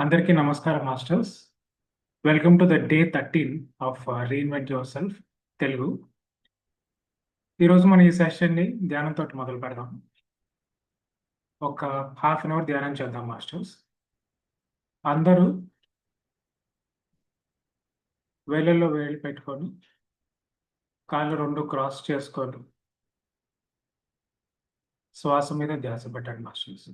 అందరికీ నమస్కారం masters. Welcome to the day 13 of reinvent your self Telugu. ఈరోజు మనం ఈ సెషన్ని ధ్యానంతో మొదలు పెడదాం. ఒక హాఫ్ అన్ అవర్ ధ్యానం చేద్దాం మాస్టర్స్. అందరూ వేళ్ళల్లో వేలు పెట్టుకొని కాళ్ళు రెండు క్రాస్ చేసుకొని శ్వాస మీద ధ్యాస పెట్టండి masters.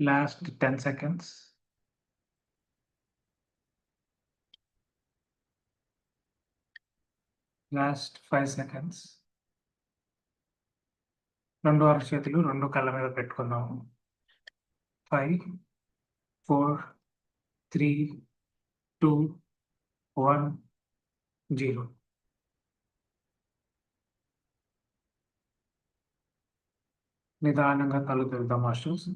Last 10 seconds. Last 5 seconds. రెండు అరచేతులు రెండు కళ్ళ మీద పెట్టుకుందాము. 5, 4, 3, 2, 1, 0. నిదానంగా కళ్ళు తెరుద్దాం మాస్టర్స్.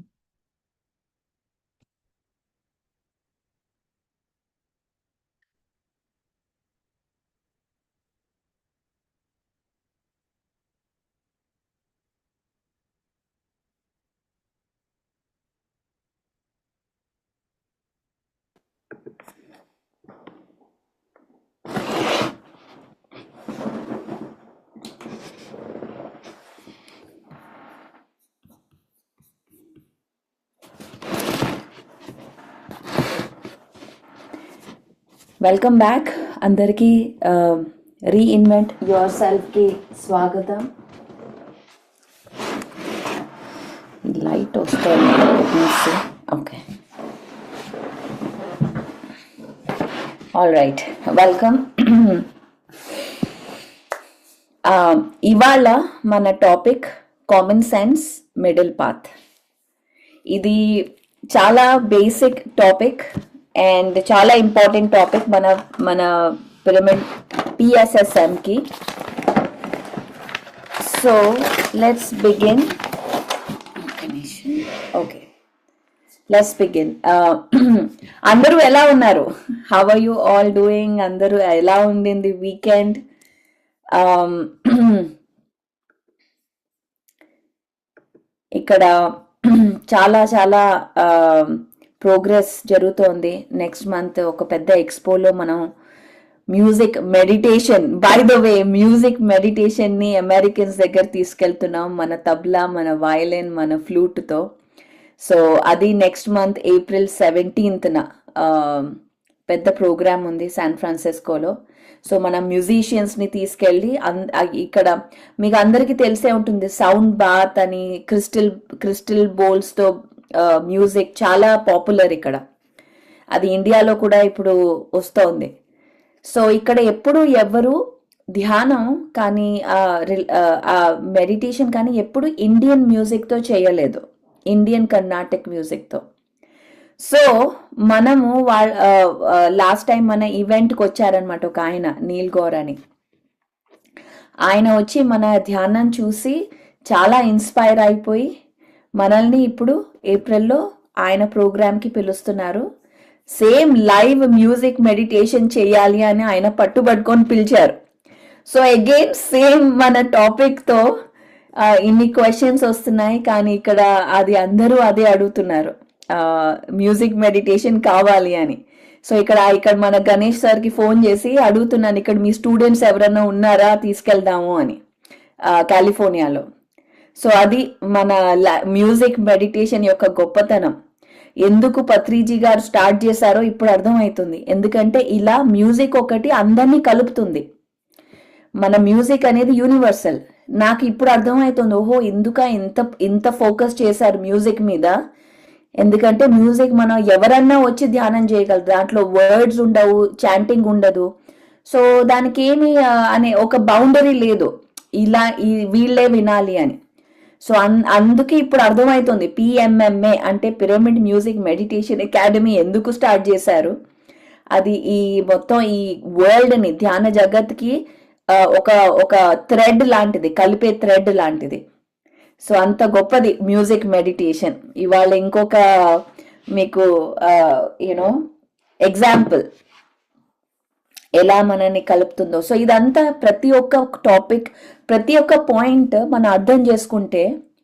వెల్కమ్ బ్యాక్ అందరికీ రీఇన్వెంట్ యువర్ సెల్ఫ్కి స్వాగతం. లైట్ వస్తుంది. Okay, all right, welcome. ఇవాళ మన topic common sense middle path. ఇది చాలా బేసిక్ టాపిక్ అండ్ చాలా ఇంపార్టెంట్ టాపిక్ మన పిరమిడ్ పిఎస్ఎస్ఎంకి. So let's begin. Okay, let's begin. అందరూ ఎలా ఉన్నారు? How are you all doing? అందరూ ఎలా ఉండింది వీకెండ్? ఇక్కడ చాలా చాలా ప్రోగ్రెస్ జరుగుతోంది. నెక్స్ట్ మంత్ ఒక పెద్ద ఎక్స్పోలో మనం music meditation, by the way music మెడిటేషన్ని అమెరికన్స్ దగ్గర తీసుకెళ్తున్నాం, మన తబ్లా, మన వయలిన్, మన ఫ్లూట్తో. సో అది నెక్స్ట్ మంత్ April 17th పెద్ద ప్రోగ్రామ్ ఉంది శాన్ ఫ్రాన్సిస్కోలో. సో మనం మ్యూజిషియన్స్ని తీసుకెళ్ళి ఇక్కడ మీకు అందరికీ తెలిసే ఉంటుంది, సౌండ్ బాత్ అని క్రిస్టల్ బౌల్స్తో మ్యూజిక్ చాలా పాపులర్ ఇక్కడ. అది ఇండియాలో కూడా ఇప్పుడు వస్తోంది. సో ఇక్కడ ఎప్పుడు ఎవరు ధ్యానం కానీ మెడిటేషన్ కానీ ఎప్పుడు ఇండియన్ మ్యూజిక్తో చేయలేదు, ఇండియన్ కర్ణాటక్ మ్యూజిక్తో. సో మనము లాస్ట్ టైం మన ఈవెంట్కి వచ్చారనమాట ఒక ఆయన, నీల్ గౌర్ అని. ఆయన వచ్చి మన ధ్యానం చూసి చాలా ఇన్స్పైర్ అయిపోయి మనల్ని ఇప్పుడు ఏప్రిల్లో ఆయన ప్రోగ్రామ్కి పిలుస్తున్నారు. సేమ్ లైవ్ మ్యూజిక్ మెడిటేషన్ చేయాలి అని ఆయన పట్టుబట్టుకొని పిలిచారు. సో అగైన్ సేమ్ మన టాపిక్తో ఇన్ని క్వశ్చన్స్ వస్తున్నాయి, కానీ ఇక్కడ అందరూ అదే అడుగుతున్నారు, మ్యూజిక్ మెడిటేషన్ కావాలి అని. సో ఇక్కడ మన గణేష్ సార్కి ఫోన్ చేసి అడుగుతున్నాను, ఇక్కడ మీ స్టూడెంట్స్ ఎవరైనా ఉన్నారా, తీసుకెళ్దాము అని, కాలిఫోర్నియాలో. సో అది మన మ్యూజిక్ మెడిటేషన్ యొక్క గొప్పతనం. ఎందుకు పత్రిజీ గారు స్టార్ట్ చేశారో ఇప్పుడు అర్థమవుతుంది. ఎందుకంటే ఇలా మ్యూజిక్ ఒకటి అందరినీ కలుపుతుంది. మన మ్యూజిక్ అనేది యూనివర్సల్. నాకు ఇప్పుడు అర్థమవుతుంది, ఓహో ఇంత ఫోకస్ చేశారు మ్యూజిక్ మీద. ఎందుకంటే మ్యూజిక్ మనం ఎవరన్నా వచ్చి ధ్యానం చేయగలరు, దాంట్లో వర్డ్స్ ఉండవు, చాంటింగ్ ఉండదు. సో దానికి ఏమి అనే ఒక బౌండరీ లేదు, ఇలా వీళ్ళే వినాలి అని. సో అందుకే ఇప్పుడు అర్థమవుతుంది PMMA అంటే పిరమిడ్ మ్యూజిక్ మెడిటేషన్ అకాడమీ ఎందుకు స్టార్ట్ చేశారు. అది ఈ మొత్తం ఈ వరల్డ్ని, ధ్యాన జగత్కి ఒక థ్రెడ్ లాంటిది, కలిపే థ్రెడ్ లాంటిది. సో అంత గొప్పది మ్యూజిక్ మెడిటేషన్. ఇవాళ ఇంకొక మీకు ఎగ్జాంపుల్ ఎలా మనల్ని కలుపుతుందో. సో ఇదంతా ప్రతి ఒక్క టాపిక్, ప్రతి ఒక్క పాయింట్ మనం అర్థం చేసుకుంటే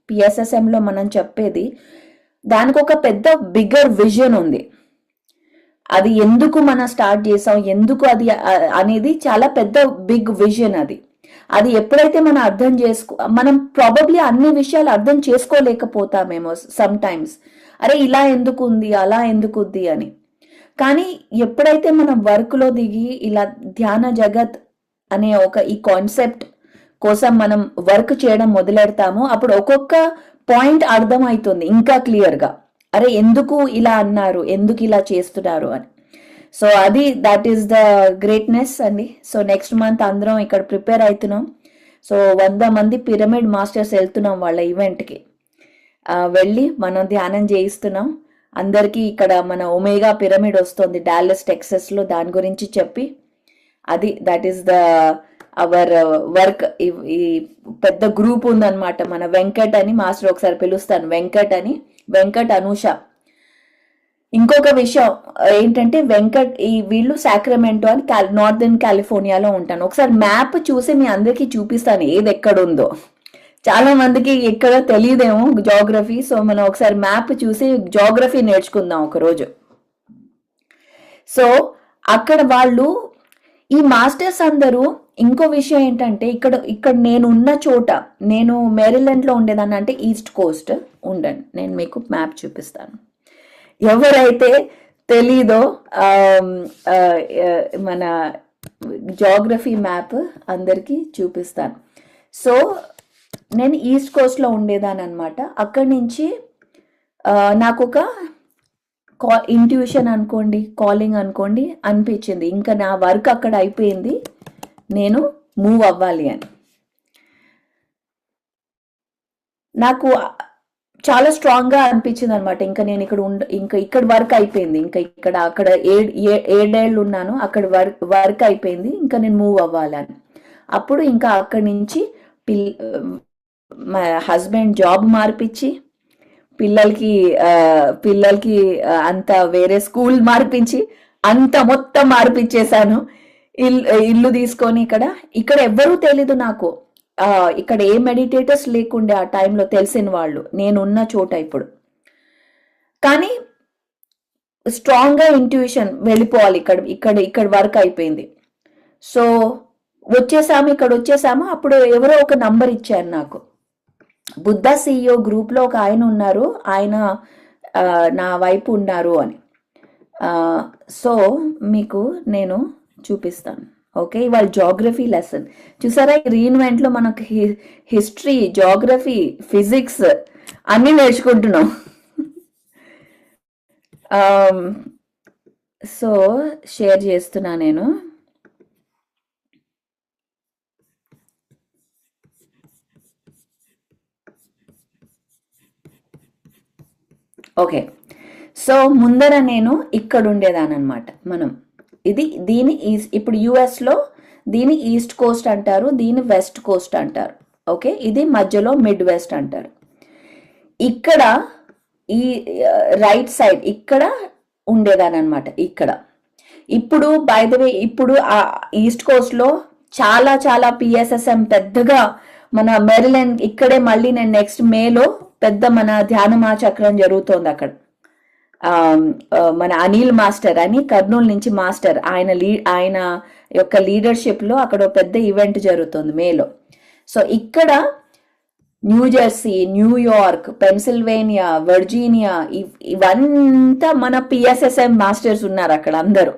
PSSMలో మనం చెప్పేది దానికి ఒక పెద్ద బిగ్గర్ విజన్ ఉంది. అది ఎందుకు మనం స్టార్ట్ చేసాం, ఎందుకు అది అనేది చాలా పెద్ద బిగ్ విజన్. అది ఎప్పుడైతే మనం అర్థం మనం ప్రాబబ్లీ అన్ని విషయాలు అర్థం చేసుకోలేకపోతామేమో సమ్ టైమ్స్, అరే ఇలా ఎందుకు ఉంది, అలా ఎందుకు ఉంది అని. కానీ ఎప్పుడైతే మనం వర్క్లో దిగి ఇలా ధ్యాన జగత్ అనే ఈ కాన్సెప్ట్ కోసం మనం వర్క్ చేయడం మొదలెడతామో అప్పుడు ఒక్కొక్క పాయింట్ అర్థమవుతుంది ఇంకా క్లియర్గా. అరే ఎందుకు ఇలా అన్నారు, ఎందుకు ఇలా చేస్తున్నారు అని. సో అది దట్ ఈస్ ద గ్రేట్నెస్ అండి. సో నెక్స్ట్ మంత్ అందరం ఇక్కడ ప్రిపేర్ అవుతున్నాం. సో 100 మంది పిరమిడ్ మాస్టర్స్ వెళ్తున్నాం వాళ్ళ ఈవెంట్కి. వెళ్ళి మనం ధ్యానం చేయిస్తున్నాం అందరికీ. ఇక్కడ మన ఒమేగా పిరమిడ్ వస్తుంది డాలస్ టెక్సస్లో, దాని గురించి చెప్పి అది that is the our work. ఈ పెద్ద గ్రూప్ ఉందన్నమాట. మన వెంకట్ అని మాస్టర్ ఒకసారి పిలుస్తాను, వెంకట్ అని, వెంకట్ అనూష. ఇంకొక విషయం ఏంటంటే వెంకట్ వీళ్ళు సాక్రమెంటో అని నార్దర్న్ కాలిఫోర్నియాలో ఉంటాను. ఒకసారి మ్యాప్ చూసి మీ అందరికీ చూపిస్తాను ఏది ఎక్కడుందో. చాలా మందికి ఎక్కడ తెలియదేమో జాగ్రఫీ. సో మనం ఒకసారి మ్యాప్ చూసి జాగ్రఫీ నేర్చుకుందాం ఒకరోజు. సో అక్కడ వాళ్ళు ఈ మాస్టర్స్ అందరూ, ఇంకో విషయం ఏంటంటే ఇక్కడ నేను ఉన్న చోట, నేను మేరీలాండ్లో ఉండేదాన్ని, అంటే ఈస్ట్ కోస్ట్ ఉండండి, నేను మీకు మ్యాప్ చూపిస్తాను. ఎవరైతే తెలీదో మన జాగ్రఫీ మ్యాప్ అందరికీ చూపిస్తాను. సో నేను ఈస్ట్ కోస్ట్లో ఉండేదాన్ని అనమాట. అక్కడి నుంచి నాకు ఒక ఇంట్యూషన్ అనుకోండి, కాలింగ్ అనుకోండి అనిపించింది, ఇంకా నా వర్క్ అక్కడ అయిపోయింది, నేను మూవ్ అవ్వాలి అని. నాకు చాలా స్ట్రాంగ్గా అనిపించింది అనమాట. ఇంకా నేను ఇంకా ఇక్కడ వర్క్ అయిపోయింది, ఇంకా అక్కడ 7 ఏళ్ళు ఉన్నాను, అక్కడ వర్క్ అయిపోయింది, ఇంకా నేను మూవ్ అవ్వాలని. అప్పుడు ఇంకా అక్కడి నుంచి మా హస్బెండ్ జాబ్ మార్పించి పిల్లలకి అంత వేరే స్కూల్ మార్పించి అంత మొత్తం మార్పించేశాను. ఇల్లు తీసుకొని ఇక్కడ ఎవ్వరూ తెలీదు నాకు. ఇక్కడ ఏ మెడిటేటర్స్ లేకుండే ఆ టైంలో, తెలిసిన వాళ్ళు నేనున్న చోట ఇప్పుడు. కానీ స్ట్రాంగ్గా ఇంట్యూషన్ వెళ్ళిపోవాలి, ఇక్కడ వర్క్ అయిపోయింది. సో ఇక్కడ వచ్చేసాము. అప్పుడు ఎవరో ఒక నంబర్ ఇచ్చారు నాకు. బుద్ధ CEO గ్రూప్లో ఒక ఆయన ఉన్నారు, ఆయన నా వైపు ఉన్నారు అని. సో మీకు నేను చూపిస్తాను. ఓకే, ఇవాళ జాగ్రఫీ లెసన్ చూసారా? రీఇన్వెంట్లో మనకు హిస్టరీ, జాగ్రఫీ, ఫిజిక్స్ అన్నీ నేర్చుకుంటున్నాం. సో షేర్ చేస్తున్నా నేను. ఓకే, సో ముందర నేను ఇక్కడ ఉండేదాన్ని అనమాట. ఇప్పుడు యుఎస్లో దీని ఈస్ట్ కోస్ట్ అంటారు, దీని వెస్ట్ కోస్ట్ అంటారు. ఓకే, ఇది మధ్యలో మిడ్ వెస్ట్ అంటారు. ఇక్కడ ఈ రైట్ సైడ్ ఇక్కడ ఉండేదాన్ని అనమాట. ఇప్పుడు బై ద వే, ఇప్పుడు ఆ ఈస్ట్ కోస్ట్లో చాలా చాలా PSSM పెద్దగా మన మెరీలాండ్, ఇక్కడే మళ్ళీ నేను నెక్స్ట్ మేలో పెద్ద మన ధ్యానమా చక్రం జరుగుతోంది అక్కడ. మన అనిల్ మాస్టర్ అని కర్నూలు నుంచి మాస్టర్, ఆయన యొక్క లీడర్షిప్లో అక్కడ పెద్ద ఈవెంట్ జరుగుతుంది మేలో. సో ఇక్కడ న్యూజెర్సీ, న్యూయార్క్, పెన్సిల్వేనియా, వర్జీనియా ఇవంతా మన PSSM మాస్టర్స్ ఉన్నారు అక్కడ అందరూ.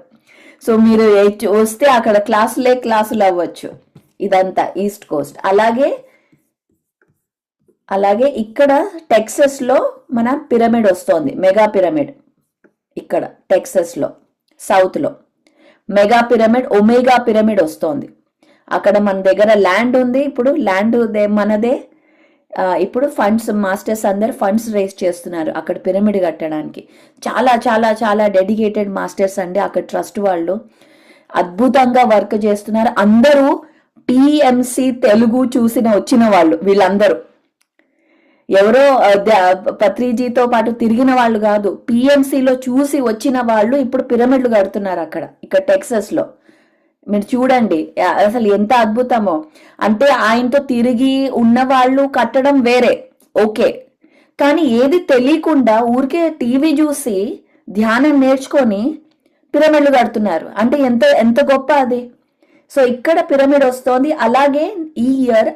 సో మీరు వస్తే అక్కడ క్లాసులు అవ్వచ్చు. ఇదంతా ఈస్ట్ కోస్ట్. అలాగే ఇక్కడ టెక్సస్లో మన పిరమిడ్ వస్తోంది, మెగా పిరమిడ్. ఇక్కడ టెక్సస్లో సౌత్లో మెగా పిరమిడ్, ఒమేగా పిరమిడ్ వస్తోంది. అక్కడ మన దగ్గర ల్యాండ్ ఉంది, ఇప్పుడు ల్యాండ్ మనదే. ఇప్పుడు మాస్టర్స్ అందరు ఫండ్స్ రేస్ చేస్తున్నారు అక్కడ పిరమిడ్ కట్టడానికి. చాలా చాలా చాలా డెడికేటెడ్ మాస్టర్స్ అండి అక్కడ, ట్రస్ట్ వాళ్ళు అద్భుతంగా వర్క్ చేస్తున్నారు. అందరూ PMC తెలుగు వచ్చిన వాళ్ళు వీళ్ళందరూ. ఎవరో పత్రిజీతో పాటు తిరిగిన వాళ్ళు కాదు, PMCలో చూసి వచ్చిన వాళ్ళు ఇప్పుడు పిరమిడ్లు కడుతున్నారు ఇక్కడ టెక్సస్లో. మీరు చూడండి అసలు ఎంత అద్భుతమో. అంటే ఆయనతో తిరిగి ఉన్న వాళ్ళు కట్టడం వేరే, ఓకే, కానీ ఏది తెలియకుండా ఊరికే టీవీ చూసి ధ్యానం నేర్చుకొని పిరమిడ్లు కడుతున్నారు అంటే ఎంత గొప్ప అది. సో ఇక్కడ పిరమిడ్ వస్తోంది. అలాగే ఈ ఇయర్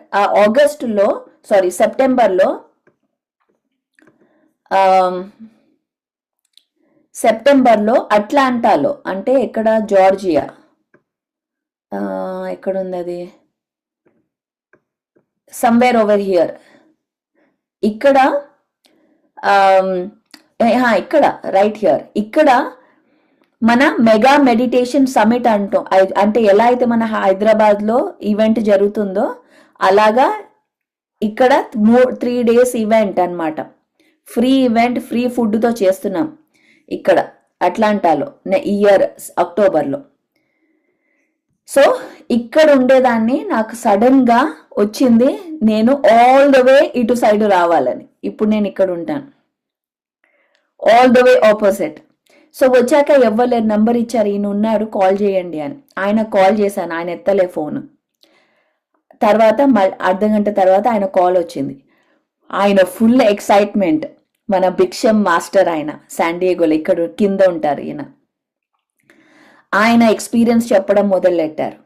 సెప్టెంబర్లో అట్లాంటాలో, అంటే ఇక్కడ జార్జియా, ఎక్కడుంది అది, సమ్వేర్ ఓవర్ హియర్, ఇక్కడ ఇక్కడ రైట్ హియర్, ఇక్కడ మన మెగా మెడిటేషన్ సమిట్ అంటాం. అంటే ఎలా అయితే మన హైదరాబాద్లో ఈవెంట్ జరుగుతుందో అలాగా ఇక్కడ 3 days ఈవెంట్ అన్నమాట. ఫ్రీ ఈవెంట్, ఫ్రీ ఫుడ్తో చేస్తున్నాం ఇక్కడ అట్లాంటాలో ఇయర్ అక్టోబర్లో. సో ఇక్కడ ఉండేదాన్ని, నాకు సడన్గా వచ్చింది నేను ఆల్ ద వే ఇటు సైడ్ రావాలని. ఇప్పుడు నేను ఇక్కడ ఉంటాను, all the way opposite. So వచ్చాక ఎవ్వలేరు, నంబర్ ఇచ్చారు, ఈయన ఉన్నాడు కాల్ చేయండి అని. ఆయన కాల్ చేశాను, ఆయన ఎత్తలే ఫోన్. తర్వాత అర్ధగంట తర్వాత ఆయన కాల్ వచ్చింది. ఆయన ఫుల్ ఎక్సైట్మెంట్, మన భిక్షం మాస్టర్ ఆయన శాండియేగోలో ఇక్కడ కింద ఉంటారు ఈయన. ఆయన ఎక్స్పీరియన్స్ చెప్పడం మొదలెట్టారు.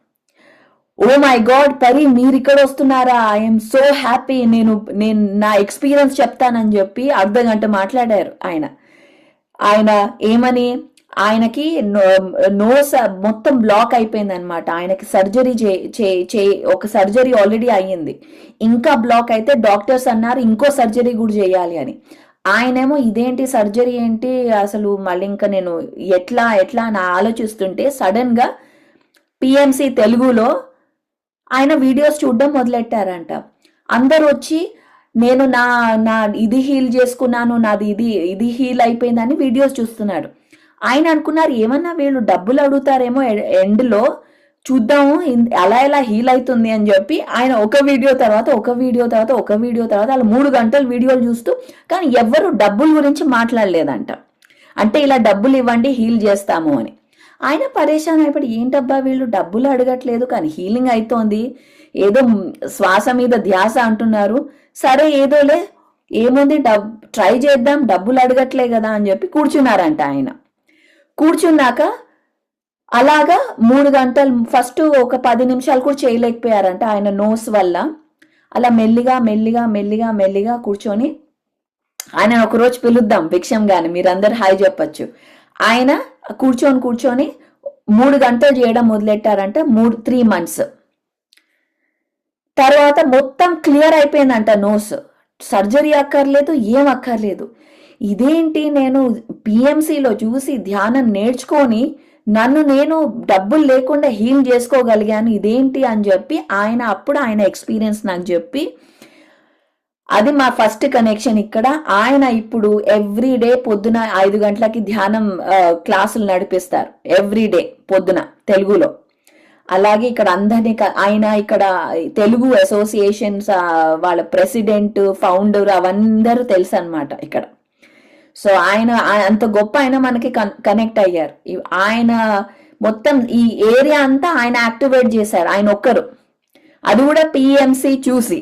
ఓ మై గాడ్ పరి, మీరు ఇక్కడ వస్తున్నారా, ఐఎమ్ సో హ్యాపీ, నేను నా ఎక్స్పీరియన్స్ చెప్తానని చెప్పి అర్ధగంట మాట్లాడారు ఆయన ఏమని, ఆయనకి నోస్ మొత్తం బ్లాక్ అయిపోయింది అనమాట. ఆయనకి సర్జరీ ఒక సర్జరీ ఆల్రెడీ అయ్యింది, ఇంకా బ్లాక్ అయితే డాక్టర్స్ అన్నారు ఇంకో సర్జరీ కూడా చేయాలి అని. ఆయనేమో ఇదేంటి సర్జరీ ఏంటి అసలు, మళ్ళీ ఇంకా నేను ఎట్లా అని ఆలోచిస్తుంటే సడన్ గా పిఎంసి తెలుగులో ఆయన వీడియోస్ చూడడం మొదలెట్టారంట. అందరు వచ్చి నేను నా ఇది హీల్ చేసుకున్నాను, నాది ఇది హీల్ అయిపోయిందని వీడియోస్ చూస్తున్నాడు. ఆయన అనుకున్నారు ఏమన్నా వీళ్ళు డబ్బులు అడుగుతారేమో ఎండ్లో, చూద్దాము ఎలా హీల్ అవుతుంది అని చెప్పి ఆయన ఒక వీడియో తర్వాత అలా 3 గంటలు వీడియోలు చూస్తూ, కానీ ఎవ్వరు డబ్బుల గురించి మాట్లాడలేదంట. అంటే ఇలా డబ్బులు ఇవ్వండి హీల్ చేస్తాము అని. ఆయన పరేషాన్ అయిపోయి ఏంటబ్బా వీళ్ళు డబ్బులు అడగట్లేదు కానీ హీలింగ్ అవుతోంది, ఏదో శ్వాస మీద ధ్యాస అంటున్నారు, సరే ఏదోలే ఏముంది ట్రై చేద్దాం, డబ్బులు అడగట్లే కదా అని చెప్పి కూర్చున్నారంట. ఆయన కూర్చున్నాక అలాగా 3 గంటలు, ఫస్ట్ ఒక 10 నిమిషాలు కూడా చేయలేకపోయారంట ఆయన నోస్ వల్ల. అలా మెల్లిగా కూర్చొని, ఆయన ఒకరోజు పిలుద్దాం భిక్షం గాని, మీరందరు హాయ్ చెప్పచ్చు. ఆయన కూర్చొని 3 గంటలు చేయడం మొదలెట్టారంట. 3 months తర్వాత మొత్తం క్లియర్ అయిపోయిందంట నోస్. సర్జరీ అక్కర్లేదు, ఏం అక్కర్లేదు. ఇదేంటి, నేను పిఎంసిలో చూసి ధ్యానం నేర్చుకొని నేను డబ్బులు లేకుండా హీల్ చేసుకోగలిగాను, ఇదేంటి అని చెప్పి అప్పుడు ఆయన ఎక్స్పీరియన్స్ నాకు చెప్పి, అది మా ఫస్ట్ కనెక్షన్ ఇక్కడ. ఆయన ఇప్పుడు ఎవ్రీడే పొద్దున 5 గంటలకి ధ్యానం క్లాసులు నడిపిస్తారు, ఎవ్రీడే పొద్దున తెలుగులో. అలాగే ఇక్కడ అందరినీ ఆయన ఇక్కడ తెలుగు అసోసియేషన్స్ వాళ్ళ ప్రెసిడెంట్, ఫౌండర్ అవందరూ తెలుసు అనమాట ఇక్కడ. సో ఆయన అంత గొప్ప ఆయన మనకి కనెక్ట్ అయ్యారు. ఆయన మొత్తం ఈ ఏరియా అంతా ఆయన యాక్టివేట్ చేశారు, ఆయన ఒక్కరు, అది కూడా పిఎంసి చూసి.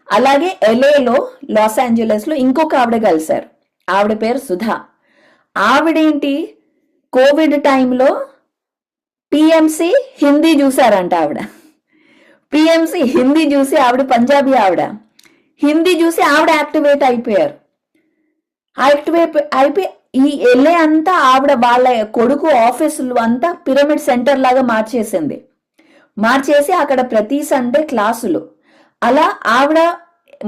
అలాగే ఎల్ఏలో, లాస్ ఏంజలస్లో ఇంకొక ఆవిడ కలిశారు, ఆవిడ పేరు సుధా. ఆవిడేంటి కోవిడ్ టైంలో పిఎంసి హిందీ చూసారంట. పిఎంసి హిందీ చూసి, ఆవిడ పంజాబీ ఆవిడ, హిందీ చూసి ఆవిడ యాక్టివేట్ అయిపోయారు. అయిపోయి ఈ ఎల్ఏ అంతా ఆవిడ వాళ్ళ కొడుకు ఆఫీసులు అంతా పిరమిడ్ సెంటర్ లాగా మార్చేసి అక్కడ ప్రతి సండే క్లాసులు. అలా ఆవిడ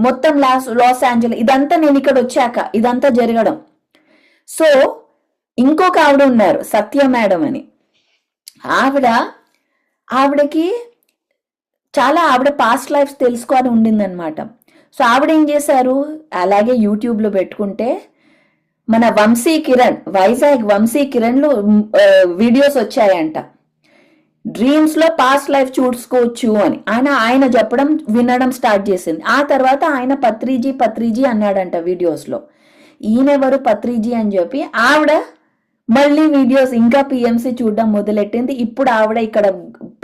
మొత్తం లాస్ ఏంజలస్, ఇదంతా నేను ఇక్కడ వచ్చాక ఇదంతా జరగడం. సో ఇంకొక ఆవిడ ఉన్నారు సత్య మేడం అని, ఆవిడకి చాలా ఆవిడ పాస్ట్ లైఫ్స్ తెలుసుకొని ఉండిందనమాట. సో ఆవిడ ఏం చేశారు, అలాగే యూట్యూబ్లో పెట్టుకుంటే మన వంశీ కిరణ్, వైజాగ్ వంశీ కిరణ్లో వీడియోస్ వచ్చాయంట, డ్రీమ్స్ లో పాస్ట్ లైఫ్ చూసుకోవచ్చు అని. ఆయన చెప్పడం వినడం స్టార్ట్ చేసింది. ఆ తర్వాత ఆయన పత్రిజీ అన్నాడంట వీడియోస్ లో. ఈయనెవరు పత్రిజీ అని చెప్పి ఆవిడ మళ్ళీ వీడియోస్ ఇంకా పిఎంసి చూడడం మొదలెట్టింది. ఇప్పుడు ఆవిడ ఇక్కడ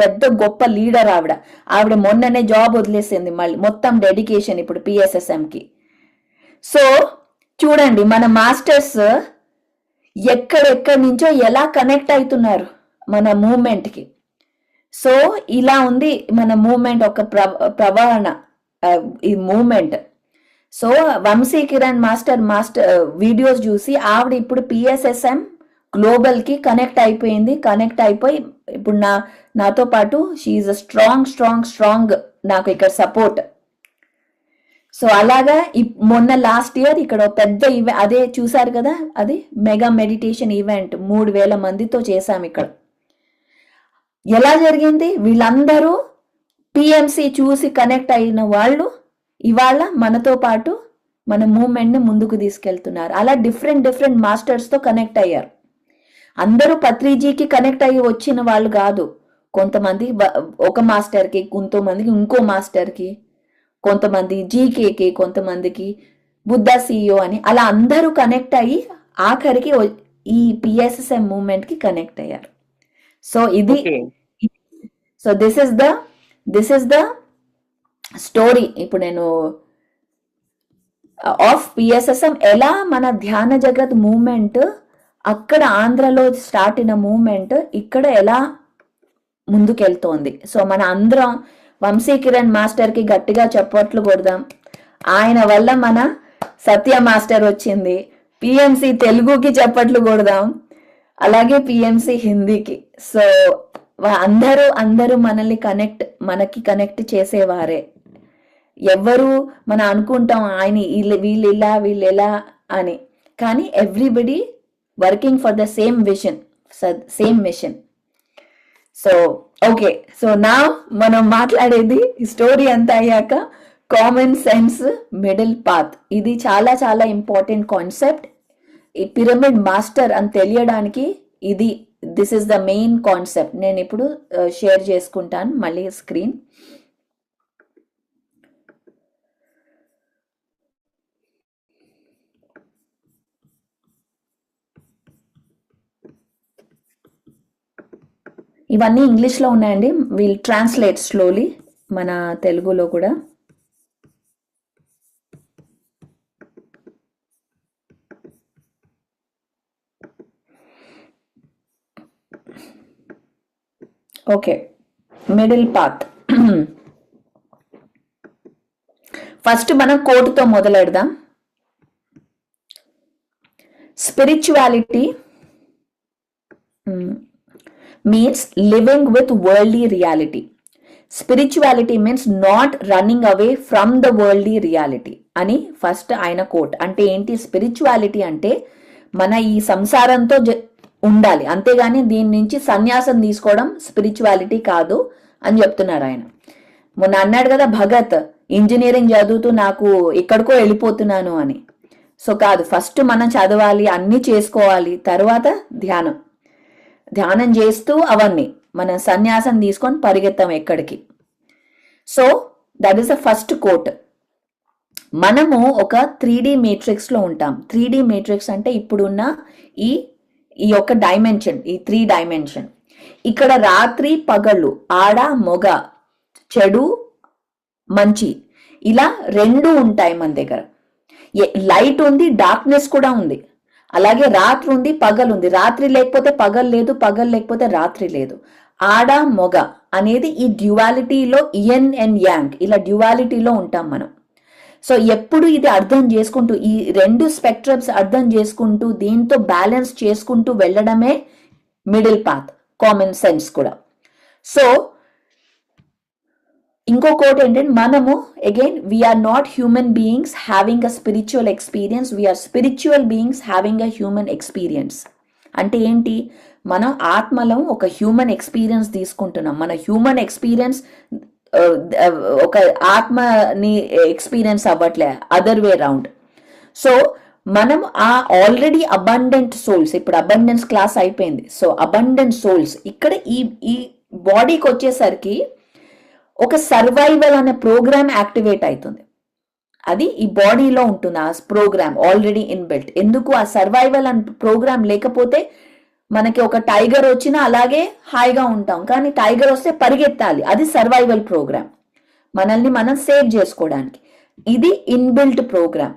పెద్ద గొప్ప లీడర్. ఆవిడ మొన్ననే జాబ్ వదిలేసింది, మళ్ళీ మొత్తం డెడికేషన్ ఇప్పుడు PSSM కి. సో చూడండి మన మాస్టర్స్ ఎక్కడెక్కడి నుంచో ఎలా కనెక్ట్ అవుతున్నారు మన మూమెంట్ కి. సో ఇలా ఉంది మన మూమెంట్ ఒక ప్రవహణ, ఈ moment. So Vamshi Kiran master videos చూసి ఆవిడ ఇప్పుడు PSSM గ్లోబల్ కి కనెక్ట్ అయిపోయి ఇప్పుడు నాతో పాటు షీఈ్ అ స్ట్రాంగ్ నాకు ఇక్కడ సపోర్ట్. సో అలాగా మొన్న లాస్ట్ ఇయర్ ఇక్కడ ఒక పెద్ద అదే చూసారు కదా, అది మెగా మెడిటేషన్ ఈవెంట్ 3,000 మందితో చేశాం ఇక్కడ. ఎలా జరిగింది? వీళ్ళందరూ పిఎంసి చూసి కనెక్ట్ అయిన వాళ్ళు ఇవాళ మనతో పాటు మన మూమెంట్ని ముందుకు తీసుకెళ్తున్నారు. అలా డిఫరెంట్ మాస్టర్స్తో కనెక్ట్ అయ్యారు. అందరూ పత్రిజీకి కనెక్ట్ అయ్యి వచ్చిన వాళ్ళు కాదు. కొంతమంది ఒక మాస్టర్కి, కొంతమందికి ఇంకో మాస్టర్కి, కొంతమంది జీకేకి, కొంతమందికి బుద్ధ సిఇఓ అని, అలా అందరూ కనెక్ట్ అయ్యి ఆఖరికి ఈ పిఎస్ఎస్ఎం మూమెంట్కి కనెక్ట్ అయ్యారు. సో ఇది, so this is the story. ఇప్పుడు నేను ఆఫ్ పిఎస్ఎస్ఎం, ఎలా మన ధ్యాన జగత్ మూమెంట్ అక్కడ ఆంధ్రలో స్టార్ట్ అయిన మూమెంట్ ఇక్కడ ఎలా ముందుకెళ్తోంది. సో మన అందరం వంశీ కిరణ్ మాస్టర్కి గట్టిగా చప్పట్లు కొడదాం. ఆయన వల్ల మన సత్య మాస్టర్ వచ్చింది. పిఎంసి తెలుగుకి చప్పట్లు కొడదాం, అలాగే పిఎంసి హిందీకి. సో అందరూ మనకి కనెక్ట్ చేసేవారే. ఎవరు మనం అనుకుంటాం ఆయన వీళ్ళు ఎలా అని, కానీ everybody working for the same vision, same mission. So okay, so నా మనం మాట్లాడేది స్టోరీ అంతా అయ్యాక కామన్ సెన్స్ మిడిల్ పాత్. ఇది చాలా చాలా ఇంపార్టెంట్ కాన్సెప్ట్. ఈ పిరమిడ్ మాస్టర్ అని తెలియడానికి this is the main concept. నేను ఇప్పుడు షేర్ చేసుకుంటాను మళ్ళీ స్క్రీన్. ఇవన్నీ ఇంగ్లీష్లో ఉన్నాయండి. విల్ ట్రాన్స్లేట్ స్లోలీ మన తెలుగులో కూడా. Okay, middle path. ఫస్ట్ మనం కోట్తో మొదలెడదాం. Spirituality means living with worldly reality. Spirituality means not running away from the worldly reality అని ఫస్ట్ ఆయన కోట్. అంటే ఏంటి స్పిరిచువాలిటీ అంటే? మన ఈ సంసారంతో ఉండాలి, అంతేగాని దీని నుంచి సన్యాసం తీసుకోవడం స్పిరిచువాలిటీ కాదు అని చెప్తున్నారు ఆయన. మొన్న అన్నాడు కదా భగత్, ఇంజనీరింగ్ చదువుతూ నాకు ఎక్కడికో వెళ్ళిపోతున్నాను అని. సో కాదు, ఫస్ట్ మనం చదవాలి, అన్నీ చేసుకోవాలి, తర్వాత ధ్యానం చేస్తూ అవన్నీ మనం సన్యాసం తీసుకొని పరిగెత్తాం ఎక్కడికి. So that is the first quote. మనము ఒక 3D మేట్రిక్స్లో ఉంటాం. 3D మేట్రిక్స్ అంటే ఇప్పుడున్న ఈ యొక్క డైమెన్షన్, ఈ 3 డైమెన్షన్. ఇక్కడ రాత్రి పగళ్ళు, ఆడ మొగ, చెడు మంచి, ఇలా 2 ఉంటాయి మన దగ్గర. లైట్ ఉంది, డార్క్నెస్ కూడా ఉంది. అలాగే రాత్రి ఉంది, పగలు ఉంది. రాత్రి లేకపోతే పగలు లేదు, పగలు లేకపోతే రాత్రి లేదు. ఆడ మొగ అనేది ఈ డ్యువాలిటీలో, ఇయన్ అండ్ యాంగ్, ఇలా డ్యువాలిటీలో ఉంటాం మనం. సో ఎప్పుడు ఇది అర్థం చేసుకుంటూ, ఈ 2 స్పెక్ట్రమ్స్ అర్థం చేసుకుంటూ, దీంతో బ్యాలెన్స్ చేసుకుంటూ వెళ్ళడమే మిడిల్ పాత్, కామన్ సెన్స్ కూడా. సో ఇంకో కోట్ ఏంటంటే, మనము again we are not human beings having a spiritual experience, we are spiritual beings having a human experience. అంటే ఏంటి? మనం ఆత్మలో ఒక హ్యూమన్ ఎక్స్పీరియన్స్ తీసుకుంటున్నాం. మన హ్యూమన్ ఎక్స్పీరియన్స్ ఒక ఆత్మని ఎక్స్పీరియన్స్ అవ్వట్లే, అదర్ వే రౌండ్. సో మనం ఆ ఆల్రెడీ అబండెంట్ సోల్స్, ఇప్పుడు అబండెన్స్ క్లాస్ అయిపోయింది. సో అబండెంట్ సోల్స్ ఇక్కడ ఈ బాడీకి వచ్చేసరికి ఒక సర్వైవల్ అనే ప్రోగ్రామ్ యాక్టివేట్ అవుతుంది. అది ఈ బాడీలో ఉంటుంది ఆ ప్రోగ్రామ్ ఆల్రెడీ ఇన్బిల్ట్. ఎందుకు? ఆ సర్వైవల్ అనే ప్రోగ్రామ్ లేకపోతే మనకి ఒక టైగర్ వచ్చినా అలాగే హాయిగా ఉంటాం, కానీ టైగర్ వస్తే పరిగెత్తాలి. అది సర్వైవల్ ప్రోగ్రామ్, మనల్ని మనం సేవ్ చేసుకోవడానికి. ఇది ఇన్బిల్ట్ ప్రోగ్రామ్.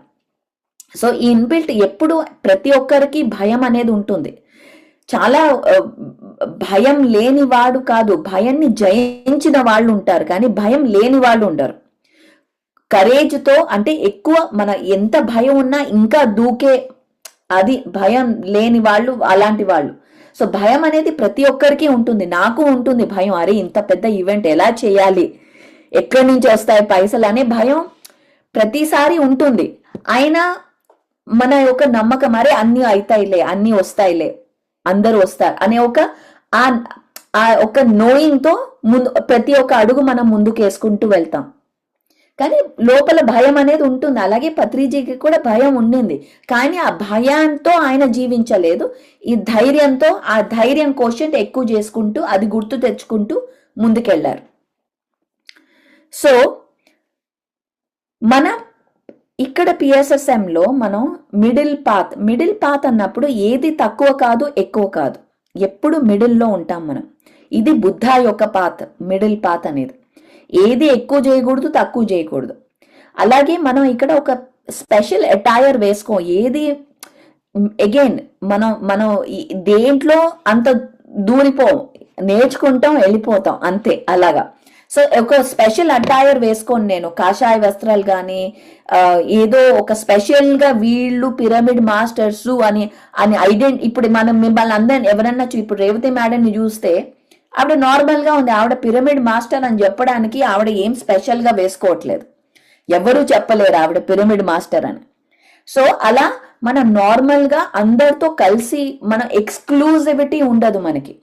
సో ఈ ఇన్బిల్ట్ ఎప్పుడు ప్రతి ఒక్కరికి భయం అనేది ఉంటుంది. చాలా భయం లేని వాడు కాదు, భయాన్ని జయించిన వాళ్ళు ఉంటారు, కానీ భయం లేని వాళ్ళు ఉండరు. కరేజ్తో అంటే ఎక్కువ మన ఎంత భయం ఉన్నా ఇంకా దూకే, అది భయం లేని వాళ్ళు అలాంటి వాళ్ళు. సో భయం అనేది ప్రతి ఒక్కరికి ఉంటుంది, నాకు ఉంటుంది భయం. అరే ఇంత పెద్ద ఈవెంట్ ఎలా చేయాలి, ఎక్కడి నుంచి వస్తాయి పైసలు అనే భయం ప్రతిసారి ఉంటుంది. అయినా మన యొక్క నమ్మకం, అరే అన్ని అవుతాయిలే, అన్ని వస్తాయిలే, అందరూ వస్తారు అనే ఒక నోయింగ్ తో ముందు ప్రతి ఒక్క అడుగు మనం ముందుకు వేసుకుంటూ వెళ్తాం. కానీ లోపల భయం అనేది ఉంటుంది. అలాగే పత్రిజీకి కూడా భయం ఉండింది, కానీ ఆ భయంతో ఆయన జీవించలేదు. ఈ ధైర్యంతో, ఆ ధైర్యం క్వశ్చన్ ఎక్కువ చేసుకుంటూ అది గుర్తు తెచ్చుకుంటూ ముందుకెళ్లారు. సో మన ఇక్కడ PSSM లో మనం మిడిల్ పాత్ అన్నప్పుడు ఏది తక్కువ కాదు, ఎక్కువ కాదు, ఎప్పుడు మిడిల్లో ఉంటాం మనం. ఇది బుద్ధ యొక్క పాత్, మిడిల్ పాత్ అనేది. ఏది ఎక్కువ చేయకూడదు, తక్కువ చేయకూడదు. అలాగే మనం ఇక్కడ ఒక స్పెషల్ అటైర్ వేసుకో, ఏది అగైన్ మనం దేంట్లో అంత దూరిపోం, నేర్చుకుంటాం, వెళ్ళిపోతాం అంతే అలాగా. సో ఒక స్పెషల్ అటైర్ వేసుకొని, నేను కాషాయ వస్త్రాలు కానీ ఏదో ఒక స్పెషల్ గా వీళ్ళు పిరమిడ్ మాస్టర్స్ అని ఇప్పుడు మనం మిమ్మల్ని అందరిని ఎవరన్నా ఇప్పుడు రేవతి మేడంని చూస్తే ఆవిడ నార్మల్ గా ఉంది, ఆవిడ పిరమిడ్ మాస్టర్ అని చెప్పడానికి ఆవిడ ఏం స్పెషల్ గా వేసుకోవట్లేదు, ఎవరు చెప్పలేరు ఆవిడ పిరమిడ్ మాస్టర్ అని. సో అలా మనం నార్మల్ గా అందరితో కలిసి మన ఎక్స్క్లూజివిటీ ఉండదు మనకి.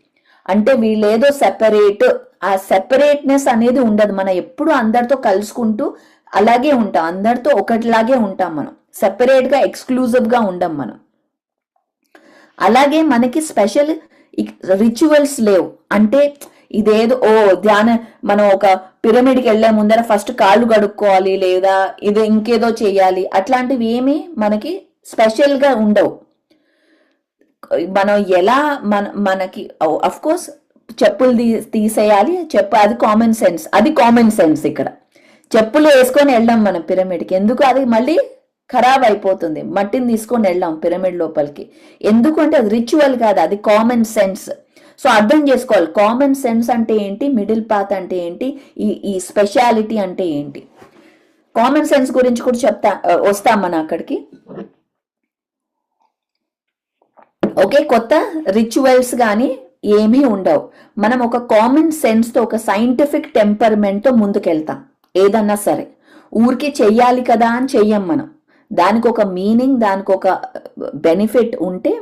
అంటే వీళ్ళేదో సెపరేట్, ఆ సెపరేట్నెస్ అనేది ఉండదు. మనం ఎప్పుడు అందరితో కలుసుకుంటూ అలాగే ఉంటాం, అందరితో ఒకటిలాగే ఉంటాం. మనం సెపరేట్ గా ఎక్స్క్లూజివ్ గా ఉండం మనం. అలాగే మనకి స్పెషల్ రిచువల్స్ లేవు. అంటే ఇదేదో మనం ఒక పిరమిడ్కి వెళ్లే ముందర ఫస్ట్ కాళ్ళు కడుక్కోవాలి, లేదా ఇది ఇంకేదో చేయాలి, అట్లాంటివి ఏమి మనకి స్పెషల్ గా ఉండవు. మనం ఎలా మనకి అఫ్ కోర్స్ చెప్పులు తీసేయాలి, అది కామన్ సెన్స్. ఇక్కడ చెప్పులు వేసుకొని వెళ్ళాం మనం పిరమిడ్కి, ఎందుకు? అది మళ్ళీ ఖరాబ్ అయిపోతుంది, మట్టిని తీసుకొని వెళ్ళాం పిరమిడ్ లోపలికి. ఎందుకంటే అది రిచువల్ కాదు, అది కామన్ సెన్స్. సో అర్థం చేసుకోవాలి కామన్ సెన్స్ అంటే ఏంటి, మిడిల్ పాత్ అంటే ఏంటి, ఈ స్పెషాలిటీ అంటే ఏంటి. కామన్ సెన్స్ గురించి కూడా వస్తాం మనం అక్కడికి. ఓకే, కొత్త రిచువల్స్ కానీ ఏమీ ఉండవు. మనం ఒక కామన్ సెన్స్ తో, ఒక సైంటిఫిక్ టెంపర్మెంట్ తో ముందుకెళ్తాం. ఏదన్నా సరే ఊరికి చెయ్యాలి కదా అని చెయ్యం మనం, దానికి ఒక మీనింగ్, దానికి ఒక బెనిఫిట్ ఉంటే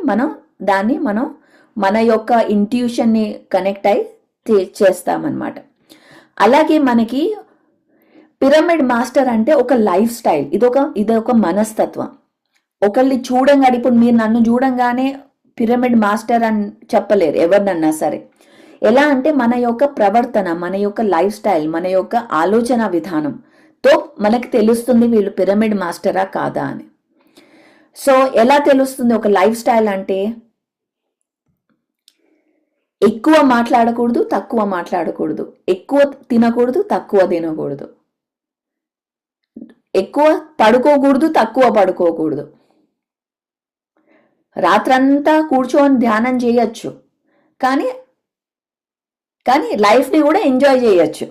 దాన్ని మన యొక్క ఇంట్యూషన్ ని కనెక్ట్ అయి చేస్తామన్నమాట. అలాగే మనకి పిరమిడ్ మాస్టర్ అంటే ఒక లైఫ్ స్టైల్, ఇదొక మనస్తత్వం. ఒకళ్ళని చూడంగానే, ఇప్పుడు మీరు నన్ను చూడంగానే పిరమిడ్ మాస్టర్ అని చెప్పలేరు ఎవరినన్నా సరే. ఎలా అంటే మన యొక్క ప్రవర్తన, మన యొక్క లైఫ్ స్టైల్, మన యొక్క ఆలోచన విధానంతో మనకి తెలుస్తుంది వీళ్ళు పిరమిడ్ మాస్టరా కాదా అని. సో ఎలా తెలుస్తుంది ఒక లైఫ్ స్టైల్ అంటే? ఎక్కువ మాట్లాడకూడదు, తక్కువ మాట్లాడకూడదు, ఎక్కువ తినకూడదు, తక్కువ తినకూడదు, ఎక్కువ పడుకోకూడదు, తక్కువ పడుకోకూడదు, రాత్రంతా కూర్చొని ధ్యానం చేయొచ్చు, కానీ లైఫ్ ని కూడా ఎంజాయ్ చేయొచ్చు.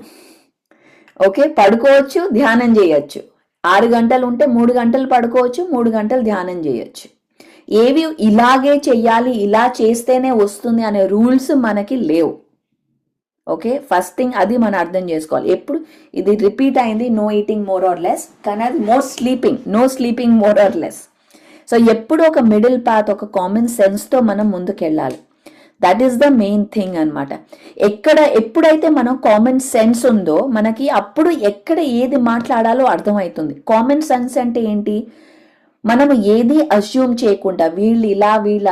ఓకే, పడుకోవచ్చు, ధ్యానం చేయొచ్చు. 6 గంటలు ఉంటే 3 గంటలు పడుకోవచ్చు, 3 గంటలు ధ్యానం చేయొచ్చు. ఏవి ఇలాగే చెయ్యాలి, ఇలా చేస్తేనే వస్తుంది అనే రూల్స్ మనకి లేవు. ఓకే, ఫస్ట్ థింగ్ అది మనం అర్థం చేసుకోవాలి. ఎప్పుడు ఇది రిపీట్ అయింది, no eating more or less, కానీ అది no sleeping more or less. So ఎప్పుడు ఒక మిడిల్ పాత్, ఒక కామన్ సెన్స్ తో మనం ముందుకెళ్ళాలి. That is the main thing అనమాట. ఎప్పుడైతే మనం కామన్ సెన్స్ ఉందో మనకి అప్పుడు ఎక్కడ ఏది మాట్లాడాలో అర్థమవుతుంది. కామన్ సెన్స్ అంటే ఏంటి? మనము ఏది అజ్యూమ్ చేయకుండా, వీళ్ళు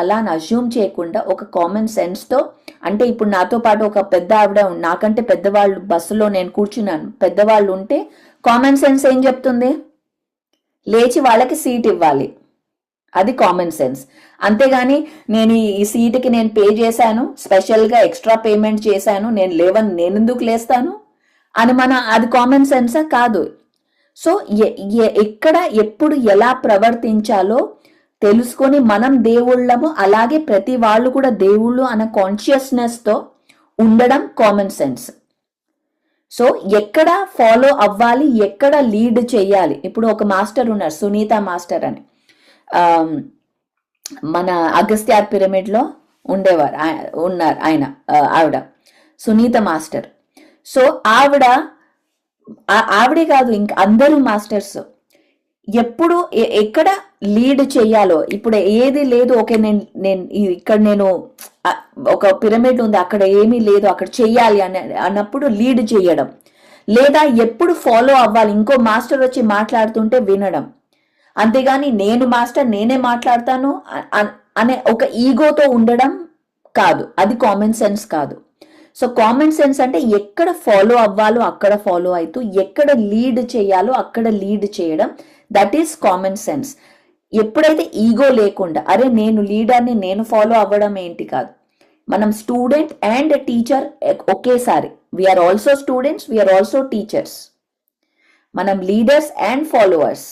అలా అని అజ్యూమ్ చేయకుండా ఒక కామన్ సెన్స్ తో, అంటే ఇప్పుడు నాతో పాటు ఒక పెద్ద ఆవిడ, నాకంటే పెద్దవాళ్ళు బస్సులో నేను కూర్చున్నాను, పెద్దవాళ్ళు ఉంటే కామన్ సెన్స్ ఏం చెప్తుంది? లేచి వాళ్ళకి సీట్ ఇవ్వాలి, అది కామన్ సెన్స్. అంతేగాని నేను ఈ సీటుకి నేను పే చేశాను, స్పెషల్ గా ఎక్స్ట్రా పేమెంట్ చేశాను, నేను ఎందుకు లేస్తాను అని అది కామన్ సెన్సా? కాదు. సో ఎక్కడ ఎప్పుడు ఎలా ప్రవర్తించాలో తెలుసుకొని మనం దేవుళ్ళము, అలాగే ప్రతి వాళ్ళు కూడా దేవుళ్ళు అన్న కాన్షియస్నెస్ తో ఉండడం కామన్ సెన్స్. సో ఎక్కడ ఫాలో అవ్వాలి, ఎక్కడ లీడ్ చెయ్యాలి. ఇప్పుడు ఒక మాస్టర్ ఉన్నారు, సునీత మాస్టర్ అని, మన అగస్త్యార్ పిరమిడ్ లో ఉన్నారు ఆవిడ సునీత మాస్టర్. సో ఆవిడే కాదు, ఇంకా అందరూ మాస్టర్స్ ఎప్పుడు ఎక్కడ లీడ్ చేయాలో, ఇప్పుడు ఏది లేదు, ఓకే ఇక్కడ నేను ఒక పిరమిడ్ ఉంది, అక్కడ ఏమీ లేదు, అక్కడ చెయ్యాలి అన్నప్పుడు లీడ్ చేయడం, లేదా ఎప్పుడు ఫాలో అవ్వాలి, ఇంకో మాస్టర్ వచ్చి మాట్లాడుతుంటే వినడం. అంతేగాని నేను మాస్టర్, నేనే మాట్లాడతాను అనే ఒక ఈగోతో ఉండడం కాదు, అది కామన్ సెన్స్ కాదు. సో కామన్ సెన్స్ అంటే ఎక్కడ ఫాలో అవ్వాలో అక్కడ ఫాలో అవుతూ, ఎక్కడ లీడ్ చేయాలో అక్కడ లీడ్ చేయడం, దట్ ఈస్ కామన్ సెన్స్. ఎప్పుడైతే ఈగో లేకుండా, అరే నేను లీడర్ని, నేను ఫాలో అవ్వడం ఏంటి కాదు. మనం స్టూడెంట్ అండ్ టీచర్ ఒకేసారి, we are also students, we are also teachers, మనం లీడర్స్ అండ్ ఫాలోవర్స్.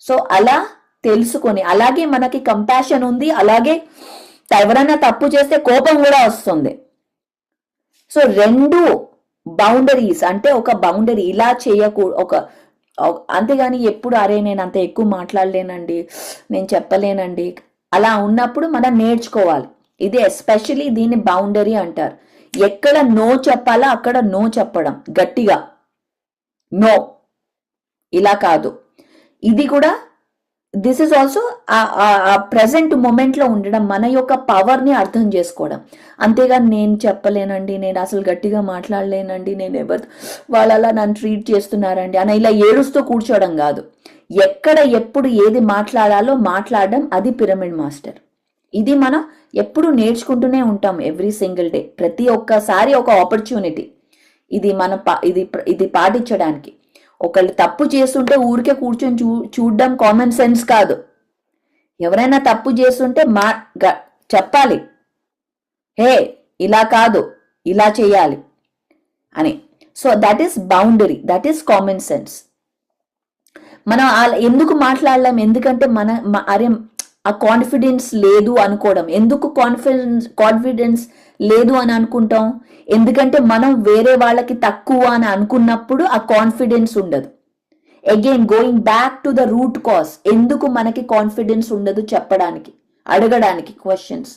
సో అలా తెలుసుకొని, అలాగే మనకి కంపాషన్ ఉంది, అలాగే ఎవరైనా తప్పు చేస్తే కోపం కూడా వస్తుంది. సో రెండు బౌండరీస్, అంటే ఒక బౌండరీ ఇలా చేయకూడదు, అంతేగాని ఎప్పుడు అరే నేను అంత ఎక్కువ మాట్లాడలేనండి, నేను చెప్పలేనండి, అలా ఉన్నప్పుడు మనం నేర్చుకోవాలి. ఇది ఎస్పెషలీ దీన్ని బౌండరీ అంటారు. ఎక్కడ నో చెప్పాలో అక్కడ నో చెప్పడం గట్టిగా, నో ఇలా కాదు. ఇది కూడా this is also present moment లో ఉండడం, మన యొక్క పవర్ ని అర్థం చేసుకోవడం. అంతేగాని నేను చెప్పలేనండి, నేను అసలు గట్టిగా మాట్లాడలేనండి, నేను వాళ్ళు అలా నన్ను ట్రీట్ చేస్తున్నారండి అని ఇలా ఏడుస్తూ కూర్చోవడం కాదు. ఎక్కడ ఎప్పుడు ఏది మాట్లాడాలో మాట్లాడడం, అది పిరమిడ్ మాస్టర్. ఇది మనం ఎప్పుడు నేర్చుకుంటూనే ఉంటాం, ఎవ్రీ సింగిల్ డే, ప్రతి ఒక్కసారి ఒక ఆపర్చునిటీ ఇది మన ఇది పాటించడానికి. ఒకళ్ళు తప్పు చేస్తుంటే ఊరికే కూర్చొని చూడడం కామన్ సెన్స్ కాదు. ఎవరైనా తప్పు చేస్తుంటే చెప్పాలి, హే ఇలా కాదు, ఇలా చేయాలి అని. So that is boundary, that is common sense. మనం ఎందుకు మాట్లాడలేం, ఎందుకంటే అరే ఆ కాన్ఫిడెన్స్ లేదు అనుకోవడం. ఎందుకు కాన్ఫిడెన్స్ లేదు అని అనుకుంటాం? ఎందుకంటే మనం వేరే వాళ్ళకి తక్కువ అని అనుకున్నప్పుడు ఆ కాన్ఫిడెన్స్ ఉండదు. Again going back to the root cause, ఎందుకు మనకి కాన్ఫిడెన్స్ ఉండదు చెప్పడానికి, అడగడానికి క్వశ్చన్స్.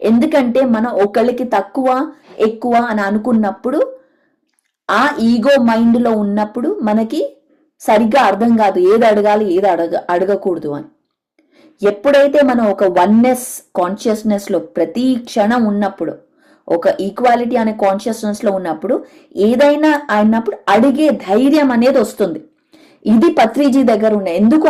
ఎందుకంటే మనం ఒకళ్ళకి తక్కువ ఎక్కువ అని అనుకున్నప్పుడు, ఆ ఈగో మైండ్ లో ఉన్నప్పుడు మనకి సరిగ్గా అర్థం కాదు ఏది అడగాలి ఏది అడగకూడదు అని. ఎప్పుడైతే మనం ఒక వన్నెస్ కాన్షియస్నెస్ లో ప్రతి క్షణం ఉన్నప్పుడు, ఒక ఈక్వాలిటీ అనే కాన్షియస్నెస్ లో ఉన్నప్పుడు, ఏదైనా అయినప్పుడు అడిగే ధైర్యం అనేది వస్తుంది. ఇది పత్రిజీ దగ్గర ఉండే. ఎందుకు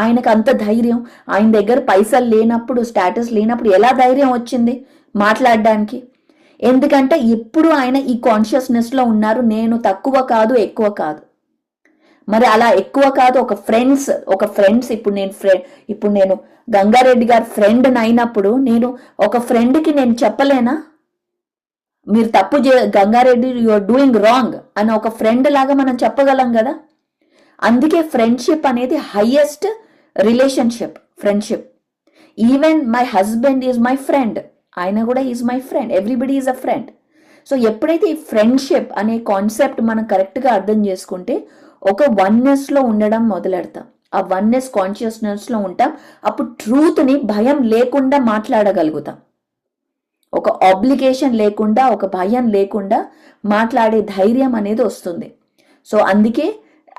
ఆయనకు అంత ధైర్యం? ఆయన దగ్గర పైసలు లేనప్పుడు, స్టేటస్ లేనప్పుడు ఎలా ధైర్యం వచ్చింది మాట్లాడడానికి? ఎందుకంటే ఎప్పుడు ఆయన ఈ కాన్షియస్నెస్ లో ఉన్నారు, నేను తక్కువ కాదు ఎక్కువ కాదు. మరి అలా ఎక్కువ కాదు, ఒక ఫ్రెండ్స్ ఇప్పుడు నేను గంగారెడ్డి గారి ఫ్రెండ్ అయినప్పుడు, నేను ఒక ఫ్రెండ్కి నేను చెప్పలేనా మీరు తప్పు Gangareddy you are doing wrong అని? ఒక ఫ్రెండ్ లాగా మనం చెప్పగలం కదా. అందుకే ఫ్రెండ్షిప్ అనేది highest relationship, friendship. Even my husband is my friend, ఆయన కూడా is my friend, everybody is a friend. So ఎప్పుడైతే ఈ ఫ్రెండ్షిప్ అనే కాన్సెప్ట్ మనం కరెక్ట్గా అర్థం చేసుకుంటే, ఒక వన్నెస్ లో ఉండడం మొదలెడతాం, ఆ వన్నెస్ కాన్షియస్నెస్ లో ఉంటాం. అప్పుడు ట్రూత్ ని భయం లేకుండా మాట్లాడగలుగుతాం, ఒక ఆబ్లిగేషన్ లేకుండా, ఒక భయం లేకుండా మాట్లాడే ధైర్యం అనేది వస్తుంది. సో అందుకే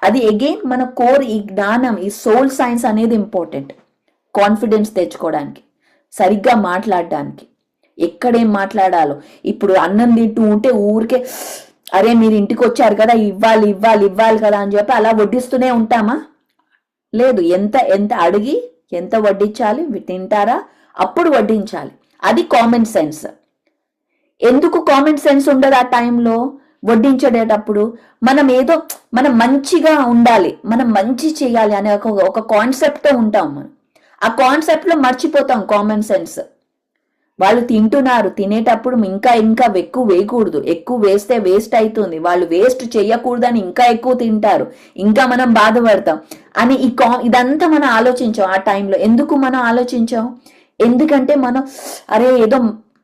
అది అగైన్ మన కోర్, ఈ జ్ఞానం, ఈ సోల్ సైన్స్ అనేది ఇంపార్టెంట్, కాన్ఫిడెన్స్ తెచ్చుకోవడానికి, సరిగ్గా మాట్లాడడానికి, ఎక్కడేం మాట్లాడాలో. ఇప్పుడు అన్నం తింటూ ఉంటే ఊరికే అరే మీరు ఇంటికి వచ్చారు కదా, ఇవ్వాలి కదా అని చెప్పి అలా వడ్డిస్తూనే ఉంటామా? లేదు. ఎంత అడిగి ఎంత వడ్డించాలి, తింటారా అప్పుడు వడ్డించాలి. అది కామన్ సెన్స్. ఎందుకు కామన్ సెన్స్ ఉండదు ఆ టైంలో వడ్డించేటప్పుడు? మనం మంచిగా ఉండాలి, మనం మంచి చేయాలి అనే ఒక కాన్సెప్ట్తో ఉంటాం. మనం ఆ కాన్సెప్ట్ లో మర్చిపోతాం కామన్ సెన్స్. వాళ్ళు తింటున్నారు, తినేటప్పుడు ఇంకా ఎక్కువ వేయకూడదు, ఎక్కువ వేస్తే వేస్ట్ అవుతుంది, వాళ్ళు వేస్ట్ చేయకూడదని ఇంకా ఎక్కువ తింటారు, ఇంకా మనం బాధపడతాం అని ఇదంతా మనం ఆలోచించాం ఆ టైంలో. ఎందుకు మనం ఆలోచించాం? ఎందుకంటే మనం అరే ఏదో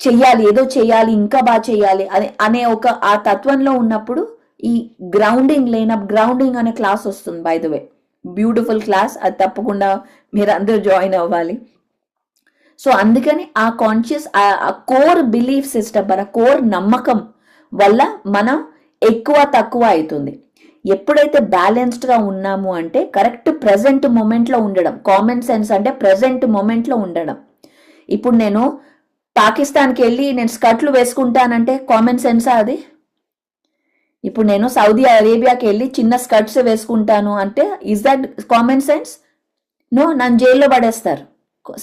చెయ్యాలి ఇంకా బాగా చెయ్యాలి అనే ఆ తత్వంలో ఉన్నప్పుడు ఈ గ్రౌండింగ్ అనే క్లాస్ వస్తుంది. By the way, beautiful class, అది తప్పకుండా మీరు అందరూ జాయిన్ అవ్వాలి. సో అందుకని ఆ కాన్షియస్, ఆ కోర్ బిలీఫ్ సిస్టమ్, మన కోర్ నమ్మకం వల్ల మనం ఎక్కువ తక్కువ అవుతుంది. ఎప్పుడైతే బ్యాలెన్స్డ్గా ఉన్నాము అంటే కరెక్ట్ ప్రజెంట్ మూమెంట్లో ఉండడం. కామన్ సెన్స్ అంటే ప్రజెంట్ మూమెంట్లో ఉండడం. ఇప్పుడు నేను పాకిస్తాన్కి వెళ్ళి నేను స్కర్ట్లు వేసుకుంటానంటే కామన్ సెన్సా అది? ఇప్పుడు నేను సౌదీ అరేబియాకి వెళ్ళి చిన్న స్కర్ట్స్ వేసుకుంటాను అంటే is that common sense? No, నన్ను జైల్లో పడేస్తారు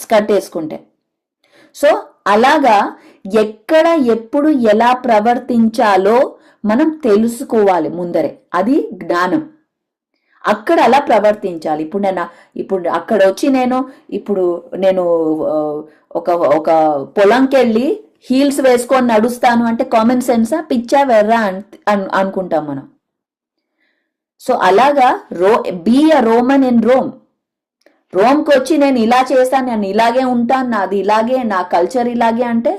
స్కర్ట్ వేసుకుంటే. సో అలాగా ఎక్కడ ఎప్పుడు ఎలా ప్రవర్తించాలో మనం తెలుసుకోవాలి ముందరే, అది జ్ఞానం. అక్కడ అలా ప్రవర్తించాలి. ఇప్పుడు అక్కడ వచ్చి నేను ఒక ఒక పొలంకి వెళ్ళి హీల్స్ వేసుకొని నడుస్తాను అంటే కామన్ సెన్సా? పిచ్చా వెర్రా అనుకుంటాం మనం. సో అలాగా be a Roman in Rome. రోమ్కి వచ్చి నేను ఇలా చేస్తాను, నేను ఇలాగే ఉంటాను, నాది ఇలాగే, నా కల్చర్ ఇలాగే అంటే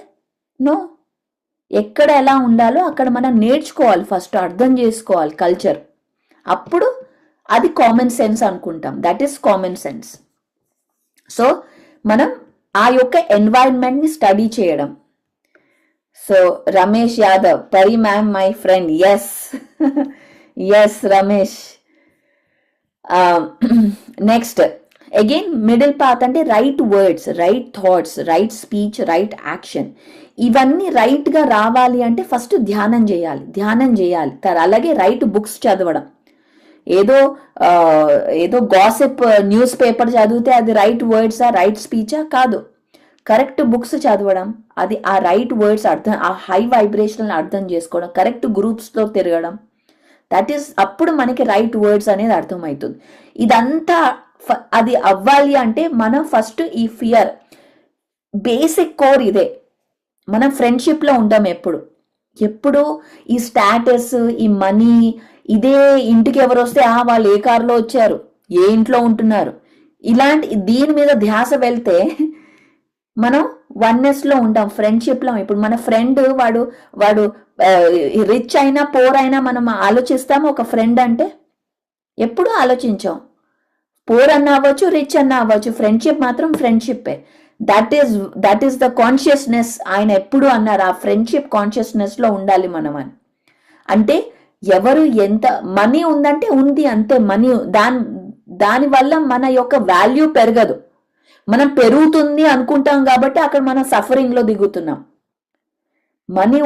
నో. ఎక్కడ ఎలా ఉండాలో అక్కడ మనం నేర్చుకోవాలి, ఫస్ట్ అర్థం చేసుకోవాలి కల్చర్. అప్పుడు అది కామన్ సెన్స్ అనుకుంటాం. That is common sense. So మనం ఆ యొక్క ఎన్వైరన్మెంట్ని స్టడీ చేయడం. సో రమేష్ యాదవ్, పరి ma'am my friend. Yes yes Ramesh. Next again middle path అంటే right words, right thoughts, right speech, right action. ఇవన్నీ రైట్గా రావాలి అంటే ఫస్ట్ ధ్యానం చేయాలి. అలాగే రైట్ బుక్స్ చదవడం. ఏదో గాసిప్ న్యూస్ పేపర్ చదివితే అది రైట్ వర్డ్సా, రైట్ స్పీచా? కాదు. కరెక్ట్ బుక్స్ చదవడం, అది ఆ రైట్ వర్డ్స్ అర్థం, ఆ హై వైబ్రేషన్ అర్థం చేసుకోవడం, కరెక్ట్ గ్రూప్స్లో తిరగడం. దట్ ఈస్ అప్పుడు మనకి రైట్ వర్డ్స్ అనేది అర్థమవుతుంది. ఇదంతా అది అవ్వాలి అంటే మనం ఫస్ట్ ఈ ఫియర్, బేసిక్ కోర్ ఇదే. మనం ఫ్రెండ్షిప్లో ఉంటాం ఎప్పుడు ఈ స్టాటస్, ఈ మనీ, ఇదే. ఇంటికి ఎవరు వస్తే వాళ్ళు ఏ కారులో వచ్చారు, ఏ ఇంట్లో ఉంటున్నారు, దీని మీద ధ్యాస వెళ్తే మనం వన్నెస్లో ఉంటాం, ఫ్రెండ్షిప్లో. ఇప్పుడు మన ఫ్రెండ్ వాడు రిచ్ అయినా పోర్ అయినా మనం ఆలోచిస్తాము. ఒక ఫ్రెండ్ అంటే ఎప్పుడూ ఆలోచించాం. పోర్ అన్న అవ్వచ్చు, రిచ్ అన్న అవ్వచ్చు, ఫ్రెండ్షిప్ మాత్రం ఫ్రెండ్షిప్పే. That is the consciousness. ఆయన ఎప్పుడు అన్నారు ఆ ఫ్రెండ్షిప్ కాన్షియస్నెస్లో ఉండాలి మనం అని. అంటే ఎవరు ఎంత మనీ ఉందంటే ఉంది అంతే. మనీ దానివల్ల మన యొక్క వాల్యూ పెరగదు. మనం పెరుగుతుంది అనుకుంటాం కాబట్టి అక్కడ మనం సఫరింగ్లో దిగుతున్నాం. మనీ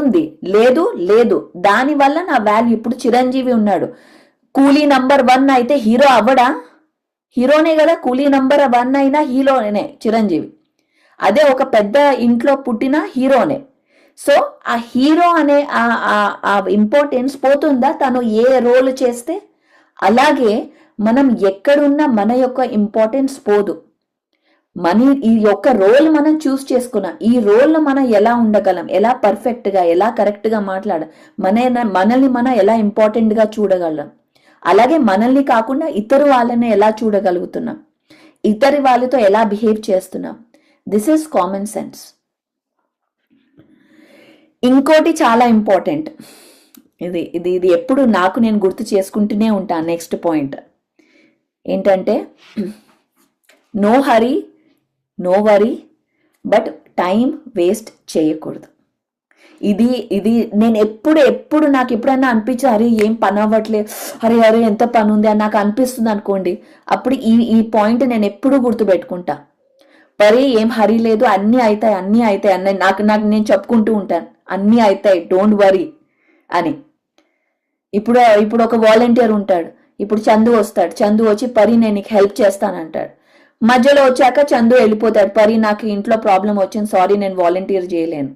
ఉంది, లేదు, దానివల్ల నా వాల్యూ. ఇప్పుడు చిరంజీవి ఉన్నాడు, కూలీ నంబర్ 1 అయితే హీరో అవ్వడా? హీరోనే కదా. కూలీ నంబర్ 1 అయినా హీరోనే చిరంజీవి. అదే ఒక పెద్ద ఇంట్లో పుట్టిన హీరోనే. సో ఆ హీరో అనే ఆ ఇంపార్టెన్స్ పోతుందా తను ఏ రోల్ చేస్తే? అలాగే మనం ఎక్కడున్నా మన యొక్క ఇంపార్టెన్స్ పోదు. ఈ యొక్క రోల్ మనం చూస్ చేసుకున్నాం. ఈ రోల్లో మనం ఎలా ఉండగలం, ఎలా పర్ఫెక్ట్గా, ఎలా కరెక్ట్గా మనల్ని మనం ఎలా ఇంపార్టెంట్గా చూడగలం. అలాగే మనల్ని కాకుండా ఇతరు వాళ్ళని ఎలా చూడగలుగుతున్నాం, ఇతరి వాళ్ళతో ఎలా బిహేవ్ చేస్తున్నాం. This is common sense. ఇంకోటి చాలా ఇంపార్టెంట్, ఇది ఎప్పుడు నేను గుర్తు చేసుకుంటూనే ఉంటాను. నెక్స్ట్ పాయింట్ ఏంటంటే no hurry, no worry, but time waste చేయకూడదు. ఇది నేను ఎప్పుడు నాకు ఎప్పుడైనా అనిపించి అరే ఏం పని అవ్వట్లేదు, అరే ఎంత పని ఉంది అని నాకు అనిపిస్తుంది అనుకోండి, అప్పుడు ఈ పాయింట్ నేను ఎప్పుడు గుర్తుపెట్టుకుంటా. పరి ఏం హరీ లేదు, అన్నీ అవుతాయి అని నాకు నేను చెప్పుకుంటూ ఉంటాను. అన్నీ అవుతాయి, డోంట్ వరీ అని. ఇప్పుడు ఒక వాలంటీర్ ఉంటాడు. ఇప్పుడు చందు వస్తాడు. చందు వచ్చి పరి నేను నీకు హెల్ప్ చేస్తానంటాడు. మధ్యలో వచ్చాక చందు వెళ్ళిపోతాడు. పరి నాకు ఇంట్లో ప్రాబ్లం వచ్చింది, సారీ నేను వాలంటీర్ చేయలేను.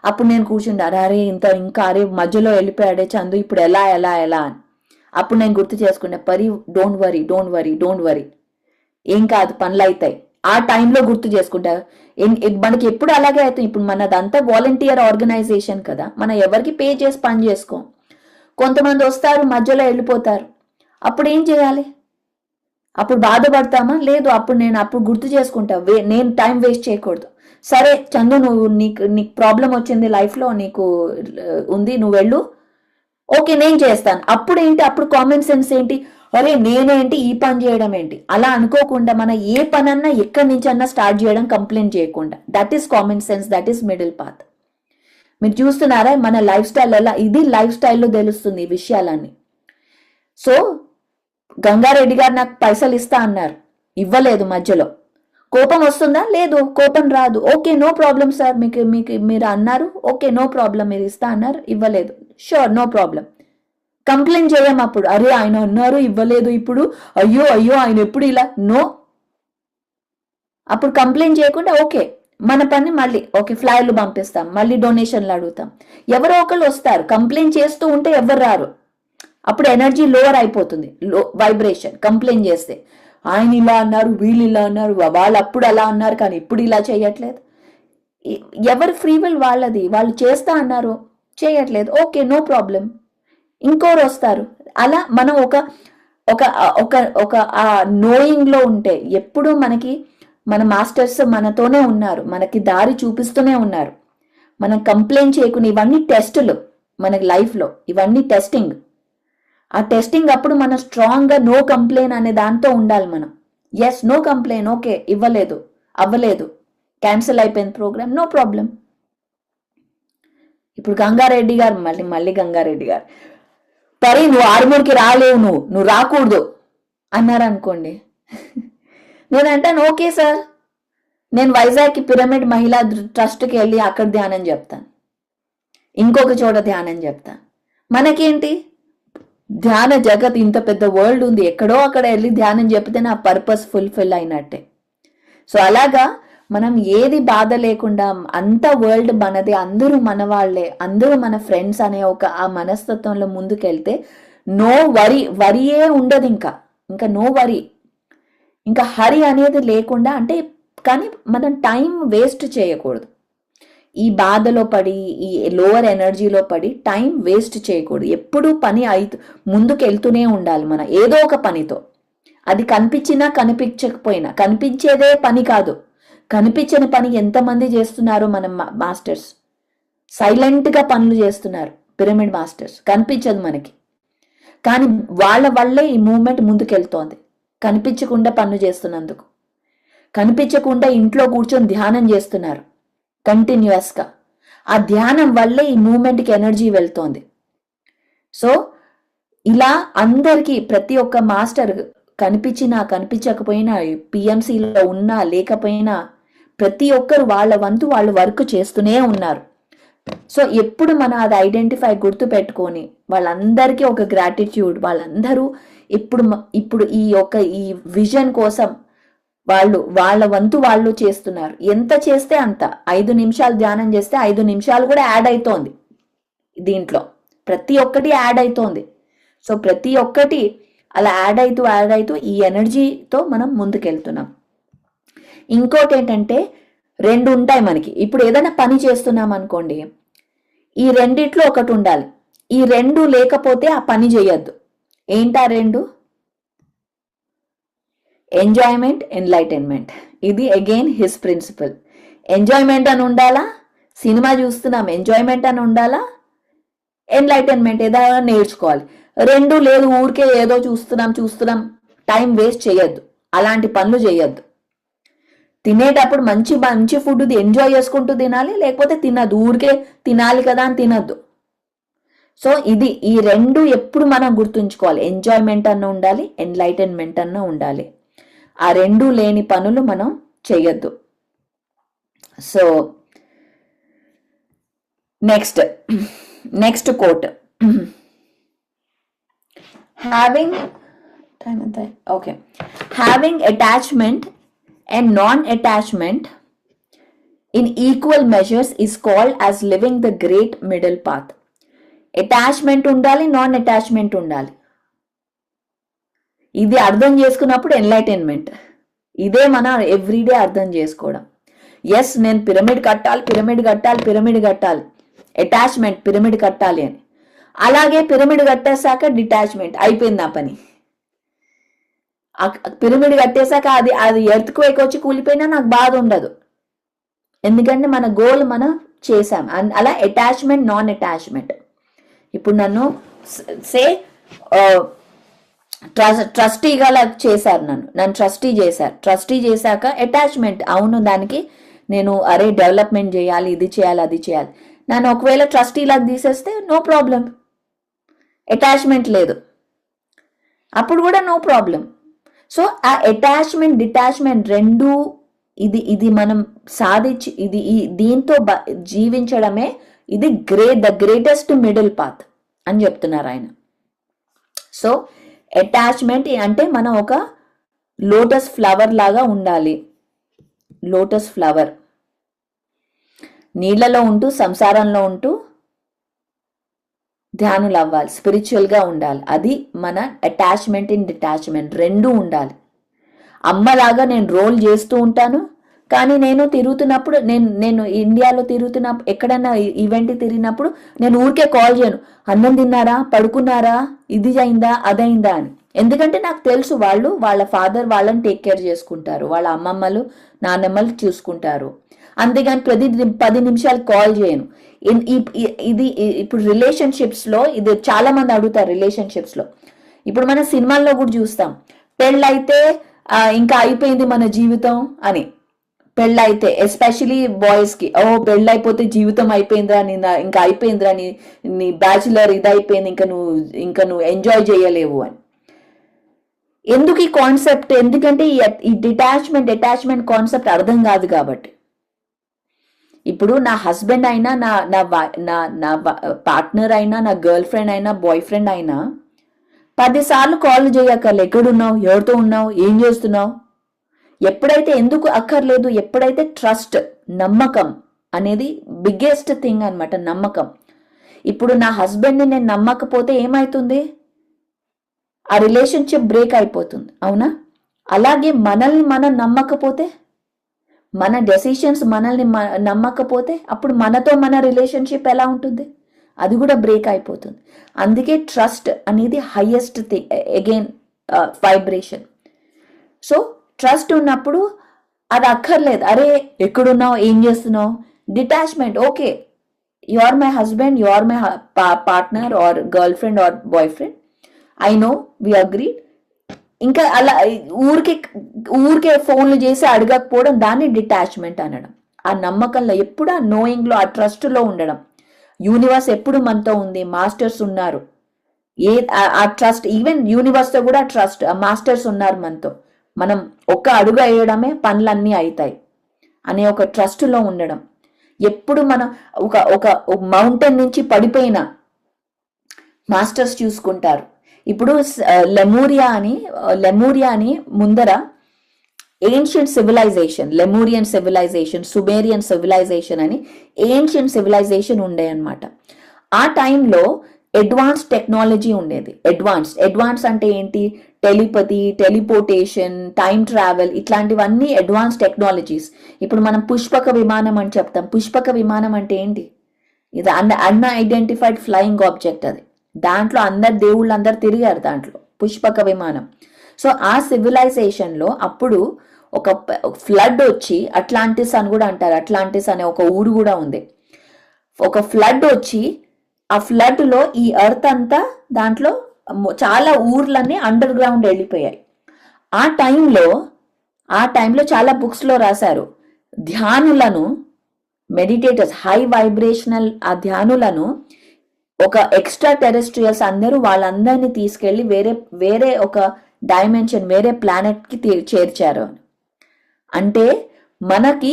అప్పుడు నేను కూర్చుంటాను, అరే మధ్యలో వెళ్ళిపోయాడే చందు, ఇప్పుడు ఎలా అని. అప్పుడు నేను గుర్తు చేసుకుంటా, పరి డోంట్ వరీ, ఏం కాదు, పనులు అవుతాయి. ఆ టైంలో గుర్తు చేసుకుంటా. మనకి ఎప్పుడు అలాగే అవుతాయి. ఇప్పుడు మనదంతా వాలంటీర్ ఆర్గనైజేషన్ కదా, మనం ఎవరికి పే చేసి పని చేసుకోం. కొంతమంది వస్తారు, మధ్యలో వెళ్ళిపోతారు. అప్పుడు ఏం చేయాలి? అప్పుడు బాధపడతామా? లేదు. అప్పుడు గుర్తు చేసుకుంటా, నేను టైం వేస్ట్ చేయకూడదు. సరే చందు, నీకు ప్రాబ్లం వచ్చింది లైఫ్లో, నీకు ఉంది, నువ్వు వెళ్ళు, ఓకే నేను చేస్తాను. అప్పుడు కామన్ సెన్స్ ఏంటి? అరే నేనేంటి ఈ పని చేయడం ఏంటి? అలా అనుకోకుండా మనం ఏ పనన్నా ఎక్కడి నుంచి అన్నా స్టార్ట్ చేయడం, కంప్లైంట్ చేయకుండా. That is common sense, that is middle path. మీరు చూస్తున్నారా మన లైఫ్ స్టైల్ ఎలా? ఇది లైఫ్ స్టైల్లో తెలుస్తుంది ఈ విషయాలన్నీ. సో గంగారెడ్డి గారు నాకు పైసలు ఇస్తా అన్నారు, ఇవ్వలేదు. మధ్యలో కోపం వస్తుందా? లేదు, కోపం రాదు. ఓకే, నో ప్రాబ్లం సార్, మీకు మీకు మీరు అన్నారు, ఓకే నో ప్రాబ్లం, మీరు ఇస్తా అన్నారు, ఇవ్వలేదు, షూర్ నో ప్రాబ్లం. కంప్లైంట్ చేయం అప్పుడు, అరే ఆయన అన్నారు ఇవ్వలేదు, ఇప్పుడు అయ్యో అయ్యో ఆయన ఎప్పుడు ఇలా, నో. అప్పుడు కంప్లైంట్ చేయకుండా ఓకే మన పని మళ్ళీ ఓకే ఫ్లైర్లు పంపిస్తాం, మళ్ళీ డొనేషన్లు అడుగుతాం. ఎవరో ఒకళ్ళు వస్తారు. కంప్లైంట్ చేస్తూ ఉంటే ఎవరు రారు. అప్పుడు ఎనర్జీ లోవర్ అయిపోతుంది, వైబ్రేషన్. కంప్లైంట్ చేస్తే ఆయన ఇలా అన్నారు, వీళ్ళు ఇలా అన్నారు, వాళ్ళు అప్పుడు అలా అన్నారు కానీ ఇప్పుడు ఇలా చేయట్లేదు. ఎవరు ఫ్రీ విల్ వాళ్ళది, వాళ్ళు చేస్తా అన్నారు చేయట్లేదు, ఓకే నో ప్రాబ్లం, ఇంకోరు వస్తారు. అలా మనం ఒక ఒక ఒక ఒక ఆ నోయింగ్ లో ఉంటే ఎప్పుడు మనకి మన మాస్టర్స్ మనతోనే ఉన్నారు, మనకి దారి చూపిస్తూనే ఉన్నారు. మనం కంప్లైంట్ చేయకుండా, ఇవన్నీ టెస్టులు మనకి లైఫ్లో, ఇవన్నీ టెస్టింగ్. ఆ టెస్టింగ్ అప్పుడు మనం స్ట్రాంగ్గా నో కంప్లైంట్ అనే దాంతో ఉండాలి మనం. ఎస్ నో కంప్లైంట్, ఓకే ఇవ్వలేదు అవ్వలేదు, క్యాన్సిల్ అయిపోయింది ప్రోగ్రామ్, నో ప్రాబ్లం. ఇప్పుడు గంగారెడ్డి గారు మళ్ళీ గంగారెడ్డి గారు పరి నువ్వు ఆరుమూరుకి రాలేవు, నువ్వు రాకూడదు అన్నారు అనుకోండి. నేను అంటాను ఓకే సార్, నేను వైజాగ్కి పిరమిడ్ మహిళా ట్రస్ట్కి వెళ్ళి అక్కడ ధ్యానం చెప్తాను, ఇంకొక చోట ధ్యానం చెప్తాను. మనకేంటి, ధ్యాన జగత్ ఇంత పెద్ద వరల్డ్ ఉంది, ఎక్కడో అక్కడ వెళ్ళి ధ్యానం చెప్తే నా పర్పస్ ఫుల్ఫిల్ అయినట్టే. సో అలాగా మనం ఏది బాధ లేకుండా, అంత వరల్డ్ మనది, అందరూ మన వాళ్ళే, అందరూ మన ఫ్రెండ్స్ అనే ఒక ఆ మనస్తత్వంలో ముందుకెళ్తే నో వరియే ఉండదు. ఇంకా నో వరీ, ఇంకా హరి అనేది లేకుండా. అంటే కానీ మనం టైం వేస్ట్ చేయకూడదు. ఈ బాధలో పడి, ఈ లోవర్ ఎనర్జీలో పడి టైం వేస్ట్ చేయకూడదు. ఎప్పుడు పని ముందుకు వెళ్తూనే ఉండాలి మనం ఏదో ఒక పనితో. అది కనిపించినా కనిపించకపోయినా, కనిపించేదే పని కాదు, కనిపించని పని ఎంతమంది చేస్తున్నారు మన మాస్టర్స్. సైలెంట్గా పనులు చేస్తున్నారు పిరమిడ్ మాస్టర్స్, కనిపించదు మనకి, కానీ వాళ్ళ వల్లే ఈ మూమెంట్ ముందుకెళ్తోంది. కనిపించకుండా పనులు చేస్తున్నందుకు, కనిపించకుండా ఇంట్లో కూర్చొని ధ్యానం చేస్తున్నారు కంటిన్యూస్గా. ఆ ధ్యానం వల్లే ఈ మూమెంట్కి ఎనర్జీ వెళ్తోంది. సో ఇలా అందరికీ, ప్రతి ఒక్క మాస్టర్ కనిపించినా కనిపించకపోయినా, పిఎంసీలో ఉన్నా లేకపోయినా, ప్రతి ఒక్కరు వాళ్ళ వంతు వాళ్ళు వర్క్ చేస్తూనే ఉన్నారు. సో ఎప్పుడు మనం అది ఐడెంటిఫై గుర్తు పెట్టుకొని వాళ్ళందరికీ ఒక గ్రాటిట్యూడ్, వాళ్ళందరూ ఇప్పుడు ఈ విజన్ కోసం వాళ్ళ వంతు వాళ్ళు చేస్తున్నారు. ఎంత చేస్తే అంత. 5 నిమిషాలు ధ్యానం చేస్తే 5 నిమిషాలు కూడా యాడ్ అవుతోంది దీంట్లో, ప్రతి ఒక్కటి యాడ్ అవుతోంది. సో ప్రతి ఒక్కటి అలా యాడ్ అవుతూ ఈ ఎనర్జీతో మనం ముందుకెళ్తున్నాం. ఇంకోటి ఏంటంటే 2 ఉంటాయి మనకి. ఇప్పుడు ఏదైనా పని చేస్తున్నాం అనుకోండి, ఈ రెండిట్లో ఒకటి ఉండాలి. ఈ 2 లేకపోతే ఆ పని చేయొద్దు. ఏంటా 2? Enjoyment, enlightenment. ఇది అగైన్ హిస్ ప్రిన్సిపల్. ఎంజాయ్మెంట్ అని ఉండాలా, సినిమా చూస్తున్నాం ఎంజాయ్మెంట్ అని ఉండాలా, ఎన్లైటన్మెంట్ ఏదైనా నేర్చుకోవాలి. 2 లేదు, ఊరికే ఏదో చూస్తున్నాం, టైం వేస్ట్ చేయొద్దు, అలాంటి పనులు చేయొద్దు. తినేటప్పుడు మంచి ఫుడ్ ఎంజాయ్ చేసుకుంటూ తినాలి, లేకపోతే తినద్దు, ఊరికే తినాలి కదా అని తినద్దు. సో ఈ 2 ఎప్పుడు మనం గుర్తుంచుకోవాలి. ఎంజాయ్మెంట్ అన్న ఉండాలి, ఎన్లైటన్మెంట్ అన్న ఉండాలి. ఆ 2 లేని పనులు మనం చేయొద్దు. So next quote. Having attachment and non-attachment in equal measures is called as living the great middle path. Attachment ఉండాలి, నాన్ అటాచ్మెంట్ ఉండాలి. ఇది అర్థం చేసుకున్నప్పుడు ఎన్లైటన్మెంట్. ఇదే మన ఎవ్రీడే అర్థం చేసుకోవడం. ఎస్ నేను పిరమిడ్ కట్టాలి, అటాచ్మెంట్ పిరమిడ్ కట్టాలి అని. అలాగే పిరమిడ్ కట్టేశాక డిటాచ్మెంట్ అయిపోయింది ఆ పని. పిరమిడ్ కట్టేశాక అది ఎర్త్ క్వేక్ వచ్చి కూలిపోయినా నాకు బాధ ఉండదు, ఎందుకంటే మన గోల్ మనం చేసాం. అలా అటాచ్మెంట్, నాన్ అటాచ్మెంట్. ఇప్పుడు నన్ను ట్రస్టీగా చేశారు, నన్ను ట్రస్టీ చేశాక అటాచ్మెంట్. అవును, దానికి నేను డెవలప్మెంట్ చేయాలి, ఇది చేయాలి, అది చేయాలి. నన్ను ఒకవేళ ట్రస్టీ లాగా తీసేస్తే నో ప్రాబ్లం, అటాచ్మెంట్ లేదు. అప్పుడు కూడా నో ప్రాబ్లం. సో ఆ అటాచ్మెంట్ డిటాచ్మెంట్ రెండు ఇది మనం సాధించి దీంతో జీవించడమే ఇది ద గ్రేటెస్ట్ మిడిల్ పాత్ అని చెప్తున్నారు ఆయన. సో అటాచ్మెంట్ అంటే మనం ఒక లోటస్ ఫ్లవర్ లాగా ఉండాలి. లోటస్ ఫ్లవర్ నీళ్ళలో ఉంటూ సంసారంలో ఉంటూ ధ్యానులు అవ్వాలి, స్పిరిచువల్గా ఉండాలి. అది మన అటాచ్మెంట్ ఇన్ డిటాచ్మెంట్ రెండు ఉండాలి. అమ్మలాగా నేను రోల్ చేస్తూ ఉంటాను, కానీ నేను తిరుగుతున్నప్పుడు నేను ఇండియాలో తిరుగుతున్నప్పుడు ఎక్కడన్నా ఈవెంట్ తిరిగినప్పుడు నేను ఊరికే కాల్ చేయను, అన్నం తిన్నారా, పడుకున్నారా, ఇది అయిందా అదైందా అని. ఎందుకంటే నాకు తెలుసు వాళ్ళ ఫాదర్ వాళ్ళని టేక్ కేర్ చేసుకుంటారు, వాళ్ళ అమ్మమ్మలు నాన్నమ్మలు చూసుకుంటారు. అంతేగాని ప్రతి 10 నిమిషాలు కాల్ చేయను. ఇది ఇప్పుడు రిలేషన్షిప్స్లో ఇది చాలా మంది అడుగుతారు. రిలేషన్షిప్స్లో ఇప్పుడు మన సినిమాల్లో కూడా చూస్తాం, పెళ్ళైతే ఇంకా అయిపోయింది మన జీవితం అని. పెళ్ళైతే ఎస్పెషలీ బాయ్స్కి, పెళ్ళైపోతే జీవితం అయిపోయిందిరా, ఇంకా అయిపోయిందిరా, నీ బ్యాచులర్ ఇది అయిపోయింది, ఇంకా నువ్వు ఎంజాయ్ చేయలేవు అని. ఎందుకు ఈ కాన్సెప్ట్? ఎందుకంటే ఈ అటాచ్మెంట్ కాన్సెప్ట్ అర్థం కాదు కాబట్టి. ఇప్పుడు నా హస్బెండ్ అయినా నా పార్ట్నర్ అయినా నా గర్ల్ ఫ్రెండ్ అయినా బాయ్ ఫ్రెండ్ అయినా 10 సార్లు కాల్ చేయక్కర్లే, ఎక్కడున్నావు, ఎవరితో ఉన్నావు, ఏం చేస్తున్నావు. ఎప్పుడైతే ఎందుకు అక్కర్లేదు, ఎప్పుడైతే ట్రస్ట్, నమ్మకం అనేది బిగ్గెస్ట్ థింగ్ అనమాట. నమ్మకం. ఇప్పుడు నా హస్బెండ్ని నేను నమ్మకపోతే ఏమవుతుంది? ఆ రిలేషన్షిప్ బ్రేక్ అయిపోతుంది, అవునా? అలాగే మనల్ని మనం నమ్మకపోతే, మన డెసిషన్స్ మనల్ని నమ్మకపోతే అప్పుడు మనతో మన రిలేషన్షిప్ ఎలా ఉంటుంది? అది కూడా బ్రేక్ అయిపోతుంది. అందుకే ట్రస్ట్ అనేది highest thing, again vibration. So trust ఉన్నప్పుడు అది అక్కర్లేదు, అరే ఎక్కడున్నావు, ఏం చేస్తున్నావు. Detachment, okay, you are my husband, you are my partner or girl friend or boy friend, I know, we agree. ఇంకా అలా ఊరికే ఫోన్లు చేసి అడగకపోవడం, దాన్ని డిటాచ్మెంట్ అనడం. ఆ నమ్మకంలో ఎప్పుడు ఆ నోయింగ్లో ఆ ట్రస్ట్లో ఉండడం. యూనివర్స్ ఎప్పుడు మనతో ఉంది, మాస్టర్స్ ఉన్నారు. ఆ ట్రస్ట్, ఈవెన్ యూనివర్స్తో కూడా ట్రస్ట్, మాస్టర్స్ ఉన్నారు మనతో. మనం ఒక్క అడుగు వేయడమే పనులన్నీ అవుతాయి అనే ఒక ట్రస్ట్లో ఉండడం. ఎప్పుడు మనం ఒక మౌంటైన్ నుంచి పడిపోయిన మాస్టర్స్ చూసుకుంటారు. ఇప్పుడు లెమూరియా అని ముందర ancient civilisation, Lemurian civilisation, Sumerian civilisation అని ఏన్షియంట్ సివిలైజేషన్ ఉండే అనమాట. ఆ టైంలో అడ్వాన్స్ టెక్నాలజీ ఉండేది. అడ్వాన్స్ అంటే ఏంటి? టెలిపతి, టెలిపోర్టేషన్, టైం ట్రావెల్, ఇట్లాంటివన్నీ అడ్వాన్స్ టెక్నాలజీస్. ఇప్పుడు మనం పుష్పక విమానం అని చెప్తాం. పుష్పక విమానం అంటే ఏంటి? ఇది అన్ఐడెంటిఫైడ్ ఫ్లయింగ్ ఆబ్జెక్ట్. అది దాంట్లో దేవుళ్ళందరూ తిరిగారు దాంట్లో, పుష్పక విమానం. సో ఆ సివిలైజేషన్లో అప్పుడు ఒక ఫ్లడ్ వచ్చి, అట్లాంటిస్ అని కూడా అంటారు, అట్లాంటిస్ అనే ఒక ఊరు కూడా ఉంది. ఒక ఫ్లడ్ వచ్చి ఆ ఫ్లడ్లో ఈ ఎర్త్ అంతా, దాంట్లో చాలా ఊర్లన్నీ అండర్ గ్రౌండ్ వెళ్ళిపోయాయి. ఆ టైంలో చాలా బుక్స్లో రాశారు, ధ్యానులను, మెడిటేటర్స్, హై వైబ్రేషనల్ ఆ ధ్యానులను ఒక ఎక్స్ట్రా టెరెస్ట్రియల్స్ అందరూ వాళ్ళందరినీ తీసుకెళ్ళి వేరే ఒక డైమెన్షన్, వేరే ప్లానెట్కి చేర్చారు. అంటే మనకి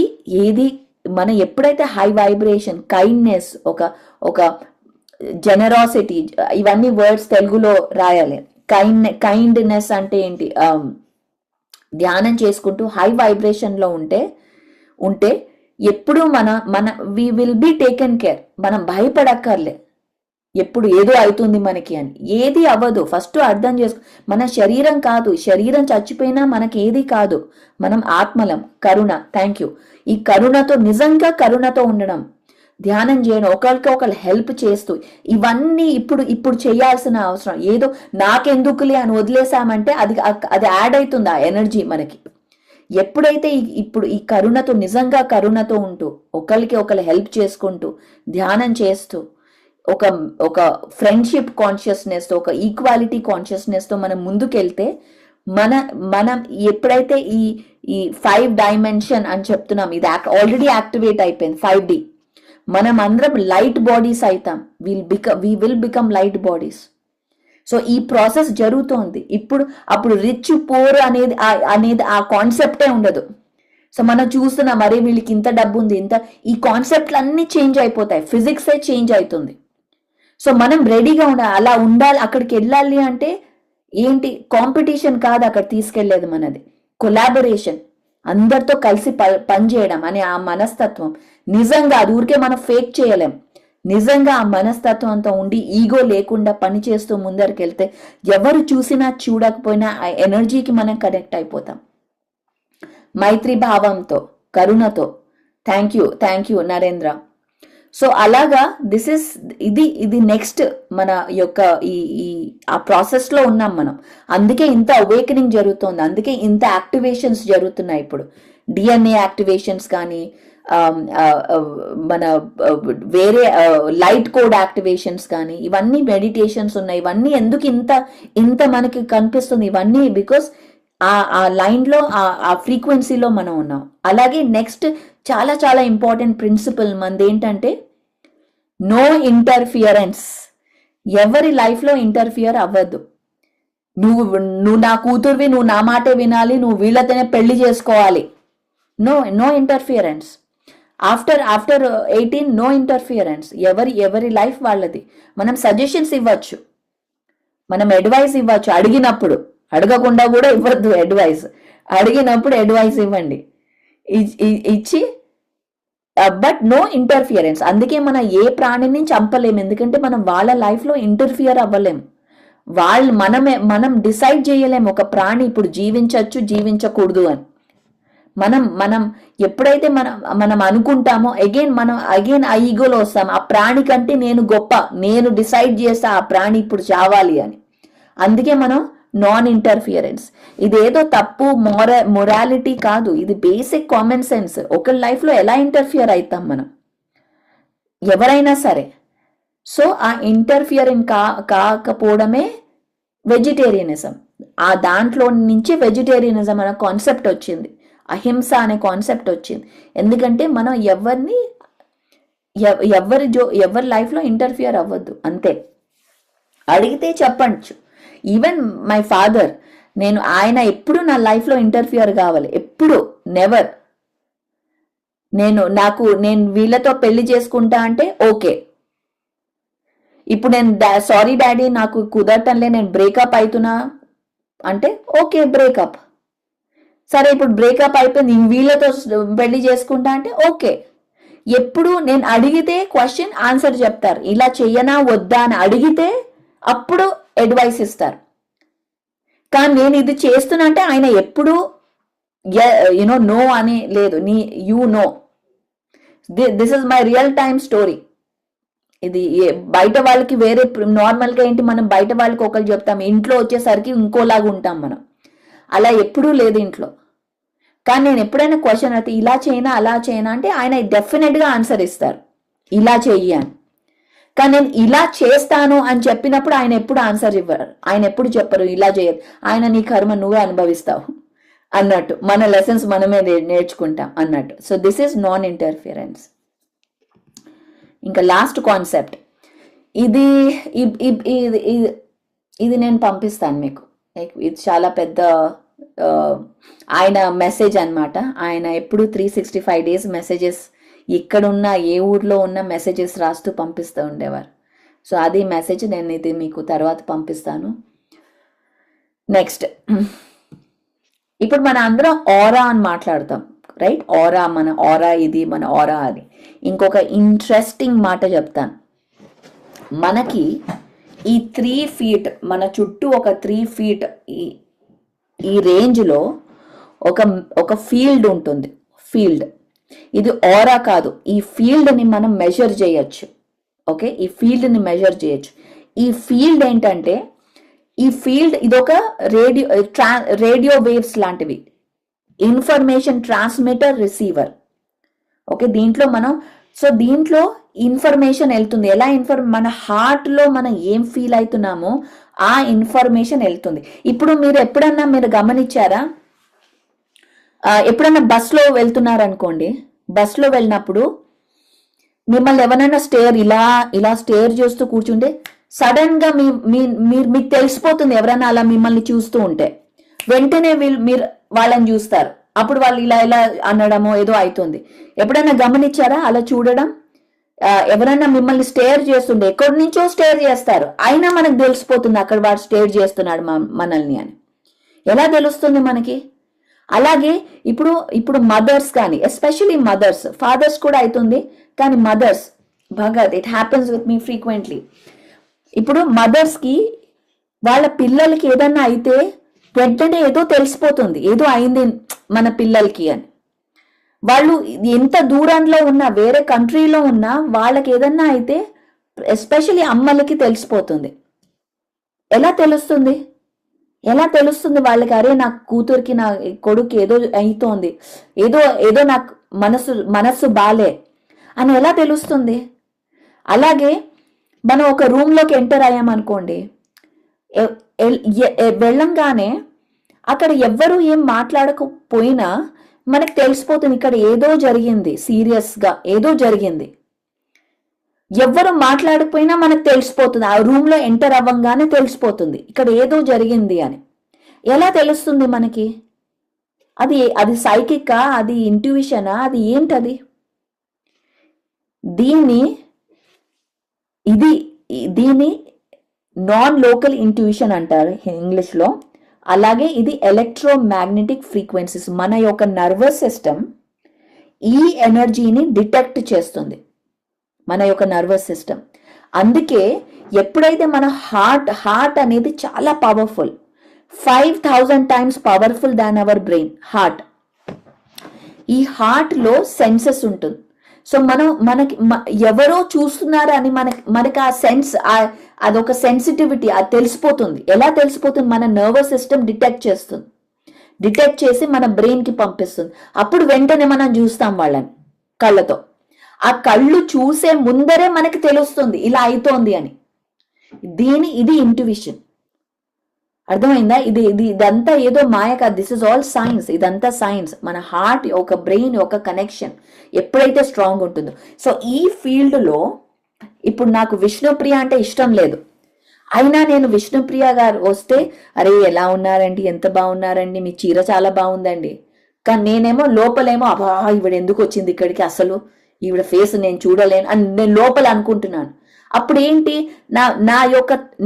మనం ఎప్పుడైతే హై వైబ్రేషన్, కైండ్నెస్, ఒక జెనరాసిటీ, ఇవన్నీ వర్డ్స్ తెలుగులో రాయాలి. కైండ్నెస్ అంటే ఏంటి? ధ్యానం చేసుకుంటూ హై వైబ్రేషన్లో ఉంటే ఎప్పుడు మన we will be taken care. మనం భయపడక్కర్లే ఎప్పుడు ఏదో అవుతుంది మనకి అని. ఏది అవ్వదు. ఫస్ట్ అర్థం మన శరీరం కాదు, శరీరం చచ్చిపోయినా మనకి ఏది కాదు. మనం ఆత్మలం. కరుణ, థ్యాంక్ యూ. ఈ కరుణతో, నిజంగా కరుణతో ఉండడం, ధ్యానం చేయడం, ఒకరు హెల్ప్ చేస్తూ, ఇవన్నీ ఇప్పుడు చేయాల్సిన అవసరం. ఏదో నాకెందుకులే అని వదిలేసామంటే అది యాడ్ అవుతుంది ఆ ఎనర్జీ మనకి. ఎప్పుడైతే ఇప్పుడు ఈ కరుణతో, నిజంగా కరుణతో ఉంటూ, ఒకరు హెల్ప్ చేసుకుంటూ, ధ్యానం చేస్తూ, ఒక ఫ్రెండ్షిప్ కాన్షియస్నెస్తో, ఒక ఈక్వాలిటీ కాన్షియస్నెస్తో మనం ముందుకెళ్తే, మనం ఎప్పుడైతే ఈ 5 డైమెన్షన్ అని చెప్తున్నాం, ఇది ఆల్రెడీ యాక్టివేట్ అయిపోయింది, 5D. మనం అందరం లైట్ బాడీస్ అవుతాం. We will become light bodies. So ఈ ప్రాసెస్ జరుగుతోంది ఇప్పుడు. అప్పుడు రిచ్ పూర్ అనేది అనేది ఆ కాన్సెప్టే ఉండదు. సో మనం చూస్తున్నాం, మరి వీళ్ళకి ఇంత డబ్బు ఉంది, ఇంత, ఈ కాన్సెప్ట్లు అన్నీ చేంజ్ అయిపోతాయి, ఫిజిక్సే చేంజ్ అవుతుంది. సో మనం రెడీగా ఉండాలి, అలా ఉండాలి. అక్కడికి వెళ్ళాలి అంటే ఏంటి, కాంపిటీషన్ కాదు అక్కడ తీసుకెళ్లేది మనది, కొలాబరేషన్, అందరితో కలిసి పనిచేయడం అనే ఆ మనస్తత్వం. నిజంగా అది ఊరికే మనం ఫేక్ చేయలేం. నిజంగా ఆ మనస్తత్వం అంతా ఉండి ఈగో లేకుండా పనిచేస్తూ ముందరికి వెళ్తే ఎవరు చూసినా చూడకపోయినా ఆ ఎనర్జీకి మనం కనెక్ట్ అయిపోతాం, మైత్రి భావంతో, కరుణతో. Thank you Narendra. సో అలాగా ఇది నెక్స్ట్ మన యొక్క ఆ ప్రాసెస్ లో ఉన్నాం మనం. అందుకే ఇంత అవేకనింగ్ జరుగుతుంది, అందుకే ఇంత యాక్టివేషన్స్ జరుగుతున్నాయి ఇప్పుడు. డిఎన్ఏ యాక్టివేషన్స్ కానీ, మన వేరే లైట్ కోడ్ యాక్టివేషన్స్ కానీ, ఇవన్నీ మెడిటేషన్స్ ఉన్నాయి. ఇవన్నీ ఎందుకు ఇంత మనకి కనిపిస్తుంది, ఇవన్నీ బికాస్ ఆ లైన్లో ఆ ఫ్రీక్వెన్సీలో మనం ఉన్నాం. అలాగే నెక్స్ట్ చాలా చాలా ఇంపార్టెంట్ ప్రిన్సిపల్ మనది ఏంటంటే నో ఇంటర్ఫియరెన్స్. ఎవరి లైఫ్లో ఇంటర్ఫియర్ అవ్వద్దు. నువ్వు నా కూతురువి, నువ్వు నా మాటే వినాలి, నువ్వు వీళ్ళతోనే పెళ్లి చేసుకోవాలి. No interference. After 18 no interference. ఎవరి లైఫ్ వాళ్ళది. మనం సజెషన్స్ ఇవ్వచ్చు, మనం అడ్వైస్ ఇవ్వచ్చు అడిగినప్పుడు, అడగకుండా కూడా ఇవ్వద్దు అడ్వైస్. అడిగినప్పుడు అడ్వైస్ ఇవ్వండి, ఇచ్చి, బట్ నో ఇంటర్ఫియరెన్స్. అందుకే మనం ఏ ప్రాణిని చంపలేము, ఎందుకంటే మనం వాళ్ళ లైఫ్లో ఇంటర్ఫియర్ అవ్వలేము. మనం డిసైడ్ చేయలేము ఒక ప్రాణి ఇప్పుడు జీవించవచ్చు జీవించకూడదు అని. మనం ఎప్పుడైతే మనం అనుకుంటామో అగైన్ ఆ ఈగోలో వస్తాం. ఆ ప్రాణి కంటే నేను గొప్ప, నేను డిసైడ్ చేస్తా ఆ ప్రాణి ఇప్పుడు చావాలి అని. అందుకే మనం నాన్ ఇంటర్ఫియరెన్స్. ఇదేదో తప్పు మొరాలిటీ కాదు, ఇది బేసిక్ కామన్ సెన్స్. ఒక లైఫ్లో ఎలా ఇంటర్ఫియర్ అవుతాం మనం, ఎవరైనా సరే. సో ఆ ఇంటర్ఫియరింగ్ కాకపోవడమే వెజిటేరియనిజం. ఆ దాంట్లో నుంచి వెజిటేరియనిజం అనే కాన్సెప్ట్ వచ్చింది, అహింస అనే కాన్సెప్ట్ వచ్చింది. ఎందుకంటే మనం ఎవరి లైఫ్లో ఇంటర్ఫియర్ అవ్వద్దు, అంతే. అడిగితే చెప్పచ్చు. ఈవెన్ మై ఫాదర్, ఆయన ఎప్పుడు నా లైఫ్లో ఇంటర్ఫియర్ కావాలి, ఎప్పుడు, నెవర్. నేను వీళ్ళతో పెళ్లి చేసుకుంటా అంటే ఓకే. ఇప్పుడు నేను సారీ డాడీ నాకు కుదరటంలే, నేను బ్రేకప్ అవుతున్నా అంటే ఓకే, బ్రేకప్. సరే ఇప్పుడు బ్రేకప్ అయిపోయింది, వీళ్ళతో పెళ్లి చేసుకుంటా అంటే ఓకే. ఎప్పుడు నేను అడిగితే క్వశ్చన్ ఆన్సర్ చెప్తారు, ఇలా చెయ్యనా వద్దా అని అడిగితే అప్పుడు అడ్వైస్ ఇస్తారు. కానీ నేను ఇది చేస్తున్నా అంటే ఆయన ఎప్పుడు నో అని లేదు, no. This is my real time story. ఇది బయట వాళ్ళకి వేరే, నార్మల్గా ఏంటి మనం బయట వాళ్ళకి ఒకరు చెప్తాం, ఇంట్లో వచ్చేసరికి ఇంకోలాగా ఉంటాం మనం. అలా ఎప్పుడూ లేదు ఇంట్లో. కానీ నేను ఎప్పుడైనా క్వశ్చన్ అయితే ఇలా చేయనా అలా చేయనా అంటే ఆయన డెఫినెట్గా ఆన్సర్ ఇస్తారు, ఇలా చెయ్యి అని. కానీ నేను ఇలా చేస్తాను అని చెప్పినప్పుడు ఆయన ఎప్పుడు ఆన్సర్ ఇవ్వరు, ఆయన ఎప్పుడు చెప్పరు ఇలా చేయదు. ఆయన నీ కర్మ నువ్వే అనుభవిస్తావు అన్నట్టు, మన లెసన్స్ మనమే నేర్చుకుంటాం అన్నట్టు. So this is non interference. ఇంకా లాస్ట్ కాన్సెప్ట్ ఇది నేను పంపిస్తాను మీకు. ఇది చాలా పెద్ద ఆయన మెసేజ్ అన్నమాట. ఆయన ఎప్పుడు 365 days మెసేజెస్, ఇక్కడున్న ఏ ఊర్లో ఉన్న మెసేజెస్ రాస్తూ పంపిస్తూ ఉండేవారు. సో అది మెసేజ్, నేను ఇది మీకు తర్వాత పంపిస్తాను. నెక్స్ట్, ఇప్పుడు మన అందరం ఆరా అని మాట్లాడతాం, రైట్? ఆరా, మన ఆరా ఇది, మన ఆరా అది. ఇంకొక ఇంట్రెస్టింగ్ మాట చెప్తాను. మనకి ఈ 3 feet, మన చుట్టూ ఒక 3 feet ఈ రేంజ్లో ఒక ఫీల్డ్ ఉంటుంది. ఫీల్డ్ ఇది ఆరా కాదు, ఈ ఫీల్డ్ని మనం మెజర్ చేయొచ్చు. ఓకే, ఈ ఫీల్డ్ని మెజర్ చేయొచ్చు. ఈ ఫీల్డ్ ఏంటంటే, ఈ ఫీల్డ్ ఇదొక రేడియో వేవ్స్ లాంటివి, ఇన్ఫర్మేషన్ ట్రాన్స్మిటర్, రిసీవర్. ఓకే, దీంట్లో దీంట్లో ఇన్ఫర్మేషన్ వెళ్తుంది. ఎలా మన హార్ట్లో మనం ఏం ఫీల్ అవుతున్నామో ఆ ఇన్ఫర్మేషన్ వెళ్తుంది. ఇప్పుడు మీరు గమనించారా, ఎప్పుడన్నా బస్లో వెళ్తున్నారనుకోండి, బస్లో వెళ్ళినప్పుడు మిమ్మల్ని ఎవరైనా ఇలా స్టేర్ చేస్తూ కూర్చుంటే సడన్ గా మీకు తెలిసిపోతుంది ఎవరైనా అలా మిమ్మల్ని చూస్తూ ఉంటే. వెంటనే మీరు వాళ్ళని చూస్తారు. అప్పుడు వాళ్ళు ఇలా ఇలా అనడమో ఏదో అవుతుంది. ఎప్పుడైనా గమనించారా అలా చూడడం? ఎవరైనా మిమ్మల్ని స్టేర్ చేస్తుండే, ఎక్కడి నుంచో స్టేర్ చేస్తారు, అయినా మనకు తెలిసిపోతుంది అక్కడ వాడు స్టేర్ చేస్తున్నాడు మనల్ని అని. ఎలా తెలుస్తుంది మనకి? అలాగే ఇప్పుడు మదర్స్ కానీ, ఎస్పెషలీ మదర్స్, ఫాదర్స్ కూడా అవుతుంది, కానీ మదర్స్ బాగా it happens with me frequently. ఇప్పుడు మదర్స్ కి వాళ్ళ పిల్లలకి ఏదన్నా అయితే వెంటనే ఏదో తెలిసిపోతుంది, ఏదో అయింది మన పిల్లలకి అని. వాళ్ళు ఎంత దూరంలో ఉన్నా, వేరే కంట్రీలో ఉన్నా, వాళ్ళకి ఏదన్నా అయితే ఎస్పెషలీ అమ్మలకి తెలిసిపోతుంది. ఎలా తెలుస్తుంది? వాళ్ళకి, అరే నా కూతురికి, నా కొడుకు ఏదో అవుతోంది, ఏదో నాకు మనస్సు బాలే అని ఎలా తెలుస్తుంది? అలాగే మనం ఒక రూమ్లోకి ఎంటర్ అయ్యామనుకోండి, వెళ్ళంగానే అక్కడ ఎవ్వరూ ఏం మాట్లాడకపోయినా మనకు తెలిసిపోతుంది ఇక్కడ ఏదో జరిగింది, సీరియస్గా ఏదో జరిగింది. ఎవ్వరు మాట్లాడకపోయినా మనకు తెలిసిపోతుంది, ఆ రూమ్లో ఎంటర్ అవ్వంగానే తెలిసిపోతుంది ఇక్కడ ఏదో జరిగింది అని. ఎలా తెలుస్తుంది మనకి? అది సైకికా, అది ఇంట్యూషనా, అది ఏంటది? దీన్ని నాన్ లోకల్ ఇంట్యూషన్ అంటారు ఇంగ్లీష్లో. అలాగే ఇది ఎలక్ట్రోమాగ్నెటిక్ ఫ్రీక్వెన్సీస్, మన యొక్క నర్వస్ సిస్టమ్ ఈ ఎనర్జీని డిటెక్ట్ చేస్తుంది, మన యొక్క నర్వస్ సిస్టమ్. అందుకే ఎప్పుడైతే మన హార్ట్ అనేది చాలా powerful, 5000 times powerful than our brain heart. ఈ హార్ట్లో సెన్సెస్ ఉంటుంది. సో మనకి ఎవరో చూస్తున్నారు అని మనకి ఆ సెన్స్, అదొక సెన్సిటివిటీ, అది తెలిసిపోతుంది. ఎలా తెలిసిపోతుంది? మన నర్వస్ సిస్టమ్ డిటెక్ట్ చేసి మన బ్రెయిన్ కి పంపిస్తుంది. అప్పుడు వెంటనే మనం చూస్తాం వాళ్ళని కళ్ళతో. ఆ కళ్ళు చూసే ముందరే మనకి తెలుస్తుంది ఇలా అవుతోంది అని. ఇది ఇంట్యూషన్. అర్థమైందా? ఇదంతా ఏదో మాయ కాదు. This is all science. ఇదంతా సైన్స్. మన హార్ట్ ఒక బ్రెయిన్ ఒక కనెక్షన్ ఎప్పుడైతే స్ట్రాంగ్ ఉంటుందో. సో ఈ ఫీల్డ్లో ఇప్పుడు నాకు విష్ణుప్రియ అంటే ఇష్టం లేదు, అయినా నేను విష్ణుప్రియ గారు వస్తే, అరే ఎలా ఉన్నారండి, ఎంత బాగున్నారండి, మీ చీర చాలా బాగుందండి, కానీ నేనేమో లోపలేమో అబ్బా ఈవిడ ఎందుకు వచ్చింది ఇక్కడికి, అసలు ఈవిడ ఫేస్ నేను చూడలేను అని నేను లోపల అనుకుంటున్నాను. అప్పుడు ఏంటి,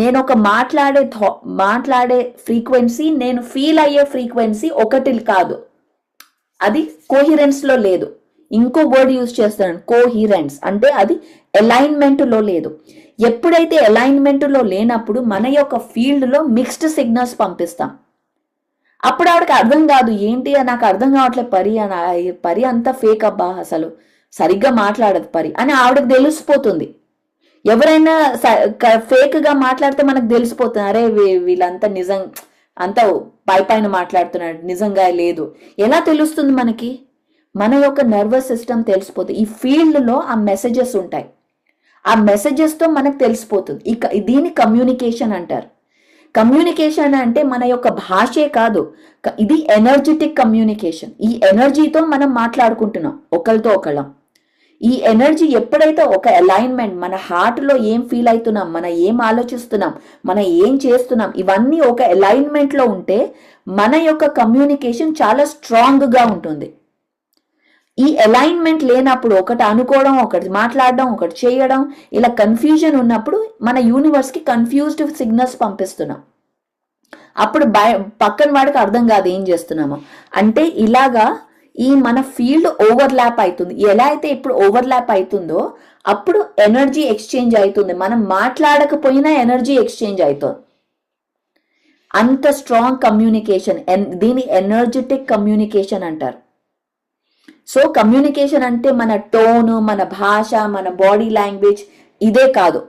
నేను ఒక మాట్లాడే ఫ్రీక్వెన్సీ, నేను ఫీల్ అయ్యే ఫ్రీక్వెన్సీ ఒకటి కాదు, అది కోహిరెన్స్ లో లేదు. ఇంకో వర్డ్ యూజ్ చేస్తున్నాను, కోహిరెన్స్ అంటే అది అలైన్మెంట్ లో లేదు. ఎప్పుడైతే అలైన్మెంట్ లో లేనప్పుడు మన యొక్క ఫీల్డ్ లో మిక్స్డ్ సిగ్నల్స్ పంపిస్తాం. అప్పుడు ఆవిడకి అర్థం కాదు, ఏంటి నాకు అర్థం కావట్లేదు, పరి అంతా ఫేక్ అబ్బా, అసలు సరిగ్గా మాట్లాడదు పరి అని ఆవిడకి తెలిసిపోతుంది. ఎవరైనా ఫేక్ గా మాట్లాడితే మనకు తెలిసిపోతుంది, అరే వీళ్ళంతా నిజం, అంతా పైన మాట్లాడుతున్నాడు, నిజంగా లేదు. ఎలా తెలుస్తుంది మనకి? మన యొక్క నర్వస్ సిస్టమ్ తెలిసిపోతుంది. ఈ ఫీల్డ్ లో ఆ మెసేజెస్ ఉంటాయి, ఆ మెసేజెస్ తో మనకు తెలిసిపోతుంది. దీన్ని కమ్యూనికేషన్ అంటారు. కమ్యూనికేషన్ అంటే మన యొక్క భాషే కాదు, ఇది ఎనర్జెటిక్ కమ్యూనికేషన్. ఈ ఎనర్జీతో మనం మాట్లాడుకుంటున్నాం ఒకరితో ఒకళ్ళం. ఈ ఎనర్జీ ఎప్పుడైతే ఒక అలైన్మెంట్, మన హార్ట్ లో ఏం ఫీల్ అవుతున్నాం, మనం ఏం ఆలోచిస్తున్నాం, మనం ఏం చేస్తున్నాం, ఇవన్నీ ఒక అలైన్మెంట్ లో ఉంటే మన యొక్క కమ్యూనికేషన్ చాలా స్ట్రాంగ్ గా ఉంటుంది. ఈ అలైన్మెంట్ లేనప్పుడు ఒకటి అనుకోవడం, ఒకటి మాట్లాడడం, ఒకటి చేయడం, ఇలా కన్ఫ్యూజన్ ఉన్నప్పుడు మన యూనివర్స్ కి కన్ఫ్యూజ్డ్ సిగ్నల్స్ పంపిస్తున్నాం. అప్పుడు పక్కన వాడికి అర్థం కాదు ఏం చేస్తున్నామో. అంటే ఇలాగా ఈ మన ఫీల్డ్ ఓవర్లాప్ అవుతుంది. ఎలా అయితే ఇప్పుడు ఓవర్లాప్ అవుతుందో అప్పుడు ఎనర్జీ ఎక్స్చేంజ్ అవుతుంది. మనం మాట్లాడకపోయినా ఎనర్జీ ఎక్స్చేంజ్ అవుతుంది. అంత స్ట్రాంగ్ కమ్యూనికేషన్, దీని ఎనర్జెటిక్ కమ్యూనికేషన్ అంటారు. సో కమ్యూనికేషన్ అంటే మన టోన్, మన భాష, మన బాడీ లాంగ్వేజ్ ఇదే కాదు,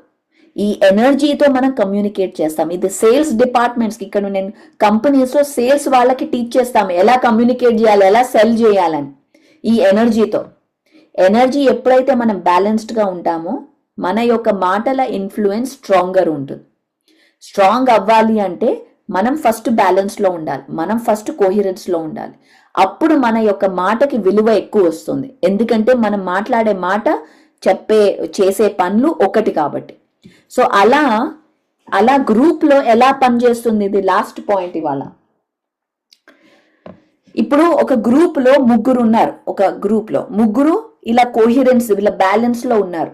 ఈ ఎనర్జీతో మనం కమ్యూనికేట్ చేస్తాం. ఇది సేల్స్ డిపార్ట్మెంట్స్కి, ఇక్కడ నేను కంపెనీస్లో సేల్స్ వాళ్ళకి టీచ్ చేస్తాము ఎలా కమ్యూనికేట్ చేయాలి, ఎలా సెల్ చేయాలని. ఈ ఎనర్జీతో, ఎనర్జీ ఎప్పుడైతే మనం బ్యాలెన్స్డ్గా ఉంటామో మన యొక్క మాటల ఇన్ఫ్లుయెన్స్ స్ట్రాంగర్ ఉంటుంది. స్ట్రాంగ్ అవ్వాలి అంటే మనం ఫస్ట్ బ్యాలెన్స్లో ఉండాలి, మనం ఫస్ట్ కోహిరెన్స్లో ఉండాలి. అప్పుడు మన యొక్క మాటకి విలువ ఎక్కువ వస్తుంది. ఎందుకంటే మనం మాట్లాడే మాట, చేసే పనులు ఒకటి కాబట్టి. సో అలా అలా గ్రూప్ లో ఎలా పనిచేస్తుంది, ఇది లాస్ట్ పాయింట్ ఇవాళ. ఇప్పుడు ఒక గ్రూప్ లో ముగ్గురు ఉన్నారు, ఒక గ్రూప్ లో ముగ్గురు ఇలా కోహిరెన్స్, ఇలా బ్యాలెన్స్ లో ఉన్నారు.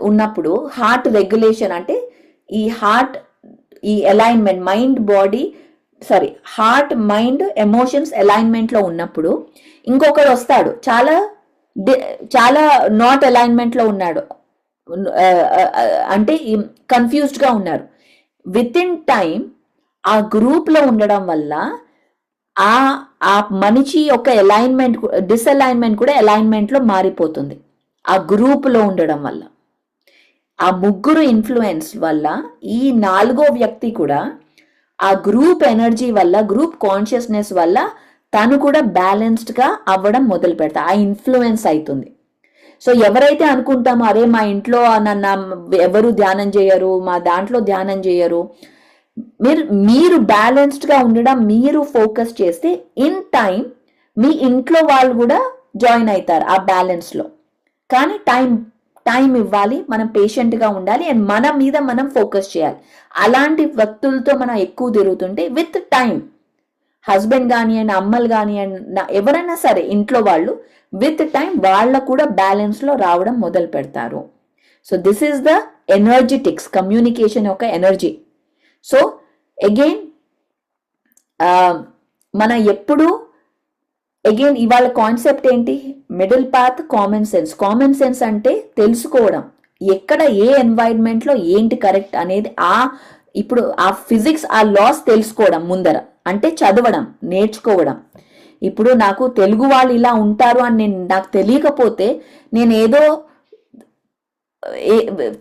ఉన్నప్పుడు హార్ట్ రెగ్యులేషన్ అంటే ఈ హార్ట్, ఈ alignment, mind body heart mind emotions alignment లో ఉన్నప్పుడు ఇంకొకడు వస్తాడు చాలా నాట్ అలైన్మెంట్ లో ఉన్నాడు, అంటే కన్ఫ్యూజ్డ్ గా ఉన్నారు. విత్ ఇన్ టైం ఆ గ్రూప్ లో ఉండడం వల్ల ఆ మనిషి యొక్క అలైన్మెంట్, డిసలైన్మెంట్ కూడా అలైన్మెంట్ లో మారిపోతుంది ఆ గ్రూప్ లో ఉండడం వల్ల. ఆ ముగ్గురు ఇన్ఫ్లుయెన్స్ వల్ల ఈ నాలుగో వ్యక్తి కూడా ఆ గ్రూప్ ఎనర్జీ వల్ల, గ్రూప్ కాన్షియస్నెస్ వల్ల తను కూడా బ్యాలెన్స్డ్ గా అవ్వడం మొదలు పెడతా, ఆ ఇన్ఫ్లుయెన్స్ అవుతుంది. సో ఎవరైతే అనుకుంటామో అరే మా ఇంట్లో ఎవరు ధ్యానం చేయరు, మా దాంట్లో ధ్యానం చేయరు, మీరు బ్యాలెన్స్డ్ గా ఉండడం, మీరు ఫోకస్ చేస్తే ఇన్ టైం మీ ఇంట్లో వాళ్ళు కూడా జాయిన్ అవుతారు ఆ బ్యాలెన్స్ లో. కానీ టైం ఇవ్వాలి, మనం పేషెంట్ గా ఉండాలి, అండ్ మన మీద మనం ఫోకస్ చేయాలి. అలాంటి వ్యక్తులతో మనం ఎక్కువ తిరుగుతుంటే విత్ టైం హస్బెండ్ కానివ్వండి, అమ్మలు కానివ్వండి, ఎవరైనా సరే ఇంట్లో వాళ్ళు విత్ టైం వాళ్ళ కూడా బ్యాలెన్స్ లో రావడం మొదలు పెడతారు. So this is the energetics, communication యొక్క ఎనర్జీ. సో అగైన్ మన ఎప్పుడు అగైన్ ఇవాళ కాన్సెప్ట్ ఏంటి, middle path, common sense. Common sense అంటే తెలుసుకోవడం, ఎక్కడ ఏ ఎన్వైరన్మెంట్ లో ఏంటి కరెక్ట్ అనేది, ఇప్పుడు ఆ ఫిజిక్స్, ఆ లాస్ తెలుసుకోవడం ముందర, అంటే చదవడం, నేర్చుకోవడం. ఇప్పుడు నాకు తెలుగు వాళ్ళు ఇలా ఉంటారు అని నాకు తెలియకపోతే నేను ఏదో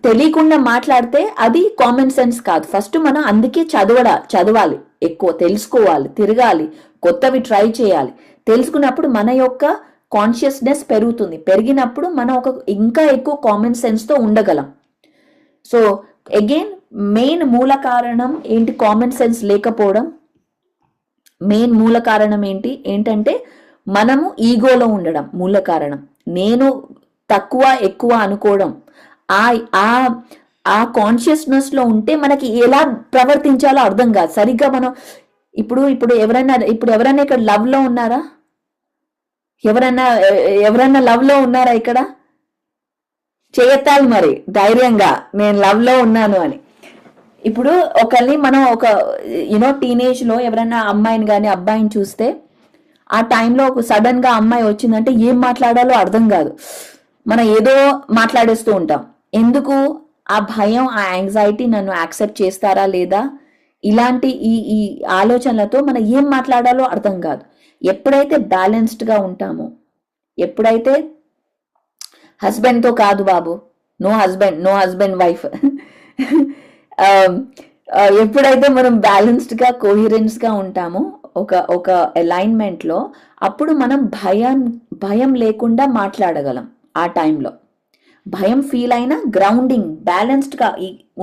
తెలియకుండా మాట్లాడితే అది కామన్ సెన్స్ కాదు. ఫస్ట్ మనం అందుకే చదవాలి, ఎక్కువ తెలుసుకోవాలి, తిరగాలి, కొత్తవి ట్రై చేయాలి. తెలుసుకున్నప్పుడు మన యొక్క కాన్షియస్నెస్ పెరుగుతుంది, పెరిగినప్పుడు మనం ఇంకా ఎక్కువ కామన్ సెన్స్ తో ఉండగలం. సో అగైన్ మెయిన్ మూల కారణం ఏంటి, కామన్ సెన్స్ లేకపోవడం. మెయిన్ మూల కారణం ఏంటంటే మనము ఈగోలో ఉండడం మూల కారణం. నేను తక్కువ ఎక్కువ అనుకోవడం, ఆ కాన్షియస్నెస్ లో ఉంటే మనకి ఎలా ప్రవర్తించాలో అర్థం కాదు సరిగ్గా. మనం ఇప్పుడు ఎవరైనా ఇక్కడ లవ్ లో ఉన్నారా? ఎవరైనా లవ్ లో ఉన్నారా ఇక్కడ? చేయత్తాలి మరి ధైర్యంగా, నేను లవ్ లో ఉన్నాను అని. ఇప్పుడు ఒకరిని మనం టీనేజ్ లో ఎవరైనా అమ్మాయిని కానీ అబ్బాయిని చూస్తే ఆ టైంలో సడన్ గా అమ్మాయి వచ్చిందంటే ఏం మాట్లాడాలో అర్థం కాదు, మనం ఏదో మాట్లాడేస్తూ ఉంటాం. ఎందుకు? ఆ భయం, ఆ యాంగ్జైటీ, నన్ను యాక్సెప్ట్ చేస్తారా లేదా, ఇలాంటి ఈ ఆలోచనలతో మనం ఏం మాట్లాడాలో అర్థం కాదు. ఎప్పుడైతే బ్యాలెన్స్డ్ గా ఉంటామో, ఎప్పుడైతే హస్బెండ్ తో కాదు బాబు, నో హస్బెండ్ వైఫ్, ఎప్పుడైతే మనం బ్యాలెన్స్డ్ గా, కోహిరెన్స్ గా ఉంటామో ఒక అలైన్మెంట్ లో, అప్పుడు మనం భయం లేకుండా మాట్లాడగలం. ఆ టైంలో భయం ఫీల్ అయినా గ్రౌండింగ్, బ్యాలెన్స్డ్ గా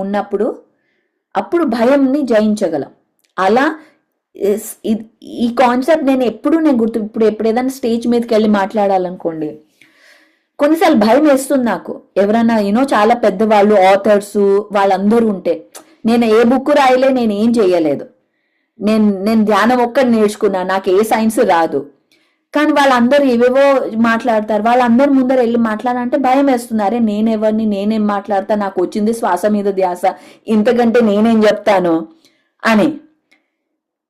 ఉన్నప్పుడు అప్పుడు భయంని జయించగలం. అలా ఈ కాన్సెప్ట్ నేను ఇప్పుడు ఏదైనా స్టేజ్ మీదకి వెళ్ళి మాట్లాడాలనుకోండి, కొన్నిసార్లు భయం వేస్తుంది నాకు. ఎవరైనా చాలా పెద్దవాళ్ళు, ఆథర్స్, వాళ్ళందరూ ఉంటే, నేను ఏ బుక్ రాయలే, నేను ఏం చేయలేదు, నేను ధ్యానం ఒక్కటి నేర్చుకున్నా, నాకు ఏ సైన్స్ రాదు, కానీ వాళ్ళందరూ ఏవేవో మాట్లాడతారు. వాళ్ళందరూ ముందర వెళ్ళి మాట్లాడాలంటే భయం వేస్తున్నారే, నేనెవరిని, నేనేం మాట్లాడతా, నాకు వచ్చింది శ్వాస మీద ధ్యాస, ఇంతకంటే నేనేం చెప్తాను అని.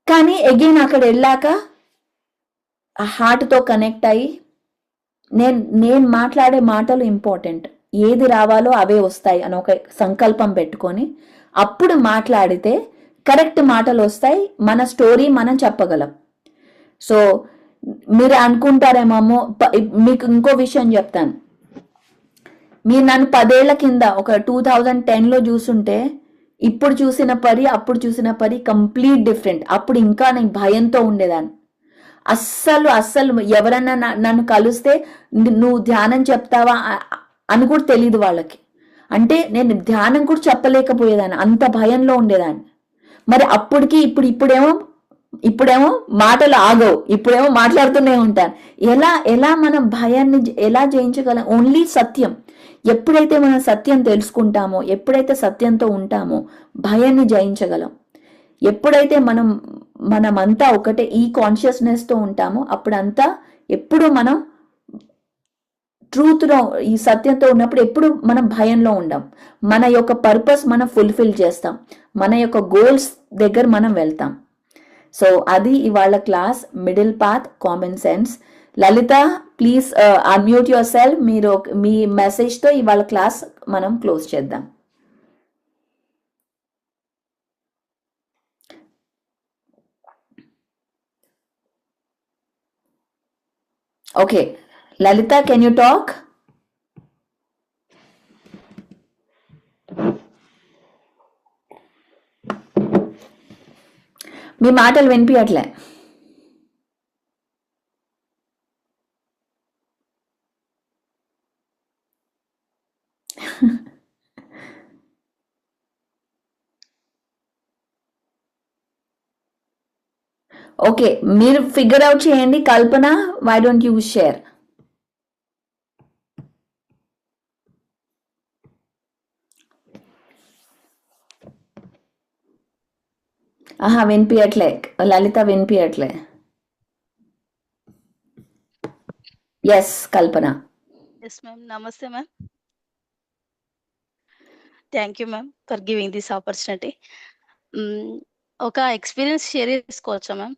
కానీ అగైన్ అక్కడ వెళ్ళాక ఆ హార్ట్తో కనెక్ట్ అయ్యి నేను మాట్లాడే మాటలు ఇంపార్టెంట్, ఏది రావాలో అవే వస్తాయి అని ఒక సంకల్పం పెట్టుకొని అప్పుడు మాట్లాడితే కరెక్ట్ మాటలు వస్తాయి, మన స్టోరీ మనం చెప్పగలం. సో మీరు అనుకుంటారేమో, మీకు ఇంకో విషయం చెప్తాను. మీరు నన్ను 10 ఏళ్ల కింద ఒక 2010లో చూసుంటే ఇప్పుడు చూసిన పరి, అప్పుడు చూసిన పరి కంప్లీట్ డిఫరెంట్. అప్పుడు ఇంకా నేను భయంతో ఉండేదాన్ని. అస్సలు ఎవరన్నా నన్ను కలిస్తే నువ్వు ధ్యానం చెప్తావా అని కూడా తెలియదు వాళ్ళకి. అంటే నేను ధ్యానం కూడా చెప్పలేకపోయేదాన్ని, అంత భయంలో ఉండేదాన్ని. మరి అప్పటికి ఇప్పుడేమో మాటలు ఆగవు, ఇప్పుడేమో మాట్లాడుతూనే ఉంటాను. ఎలా మనం భయాన్ని ఎలా జయించగలం? ఓన్లీ సత్యం. ఎప్పుడైతే మనం సత్యం తెలుసుకుంటామో, ఎప్పుడైతే సత్యంతో ఉంటామో భయాన్ని జయించగలం. ఎప్పుడైతే మనమంతా ఒకటే ఈ కాన్షియస్నెస్తో ఉంటామో అప్పుడంతా ఎప్పుడు మనం ట్రూత్లో ఈ సత్యంతో ఉన్నప్పుడు ఎప్పుడు మనం భయంలో ఉండం. మన యొక్క పర్పస్ మనం ఫుల్ఫిల్ చేస్తాం, మన యొక్క గోల్స్ దగ్గర మనం వెళ్తాం. సో అది ఇవాళ class, middle path, common sense. Lalitha, please unmute yourself. మీరు మీ మెసేజ్తో ఇవాళ క్లాస్ మనం క్లోజ్ చేద్దాం. Okay Lalitha, can you talk? మీ మాటలు వినిపించట్లే. ఓకే, మీరు ఫిగర్ అవుట్ చేయండి. Kalpana, why don't you share? ఆహా, వినిపించట్లే లలిత, వినిపించట్లే. Yes Kalpana. Yes ma'am, namaste ma'am. Thank you ma'am for giving this opportunity. ఒక ఎక్స్పీరియన్స్ షేర్ చేసుకోవచ్చా మ్యామ్?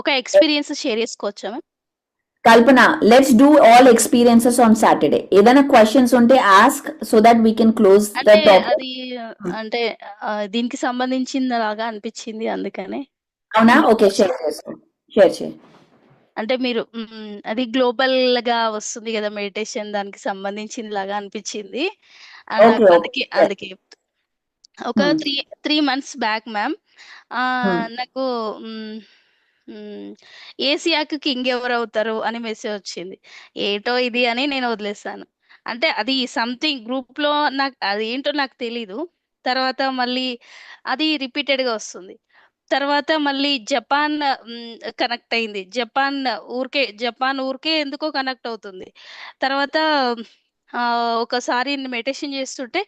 ఒక ఎక్స్పీరియన్స్ షేర్ చేసుకోవచ్చా ma'am? Kalpana, let's do all experiences on Saturday. ఏదైనా క్వశ్చన్స్ ఉంటే ask so that we can close the అంటే topic. అది అంటే దీనికి సంబంధించింది లాగా అనిపించింది, అందుకనే. అవునా? ఓకే, షేర్ చేసుకో, షేర్ చేయి. అంటే మీరు అది గ్లోబల్ గా వస్తుంది కదా మెడిటేషన్, దానికి సంబంధించింది లాగా అనిపించింది. ఓకే నాకు ఓకే, అందుకే అందుకే చెప్తా. ఒక 3 months బ్యాక్ మ్యామ్, నాకు ఏసియాకి కింగ్ ఎవరు అవుతారు అని మెసేజ్ వచ్చింది. ఏటో ఇది అని నేను వదిలేసాను. అంటే అది సంథింగ్ గ్రూప్ లో, నాకు అది ఏంటో నాకు తెలీదు. తర్వాత మళ్ళీ అది రిపీటెడ్ గా వస్తుంది. తర్వాత మళ్ళీ జపాన్ కనెక్ట్ అయింది. జపాన్ ఊరికే ఎందుకో కనెక్ట్ అవుతుంది. తర్వాత ఒకసారి మెడిటేషన్ చేస్తుంటే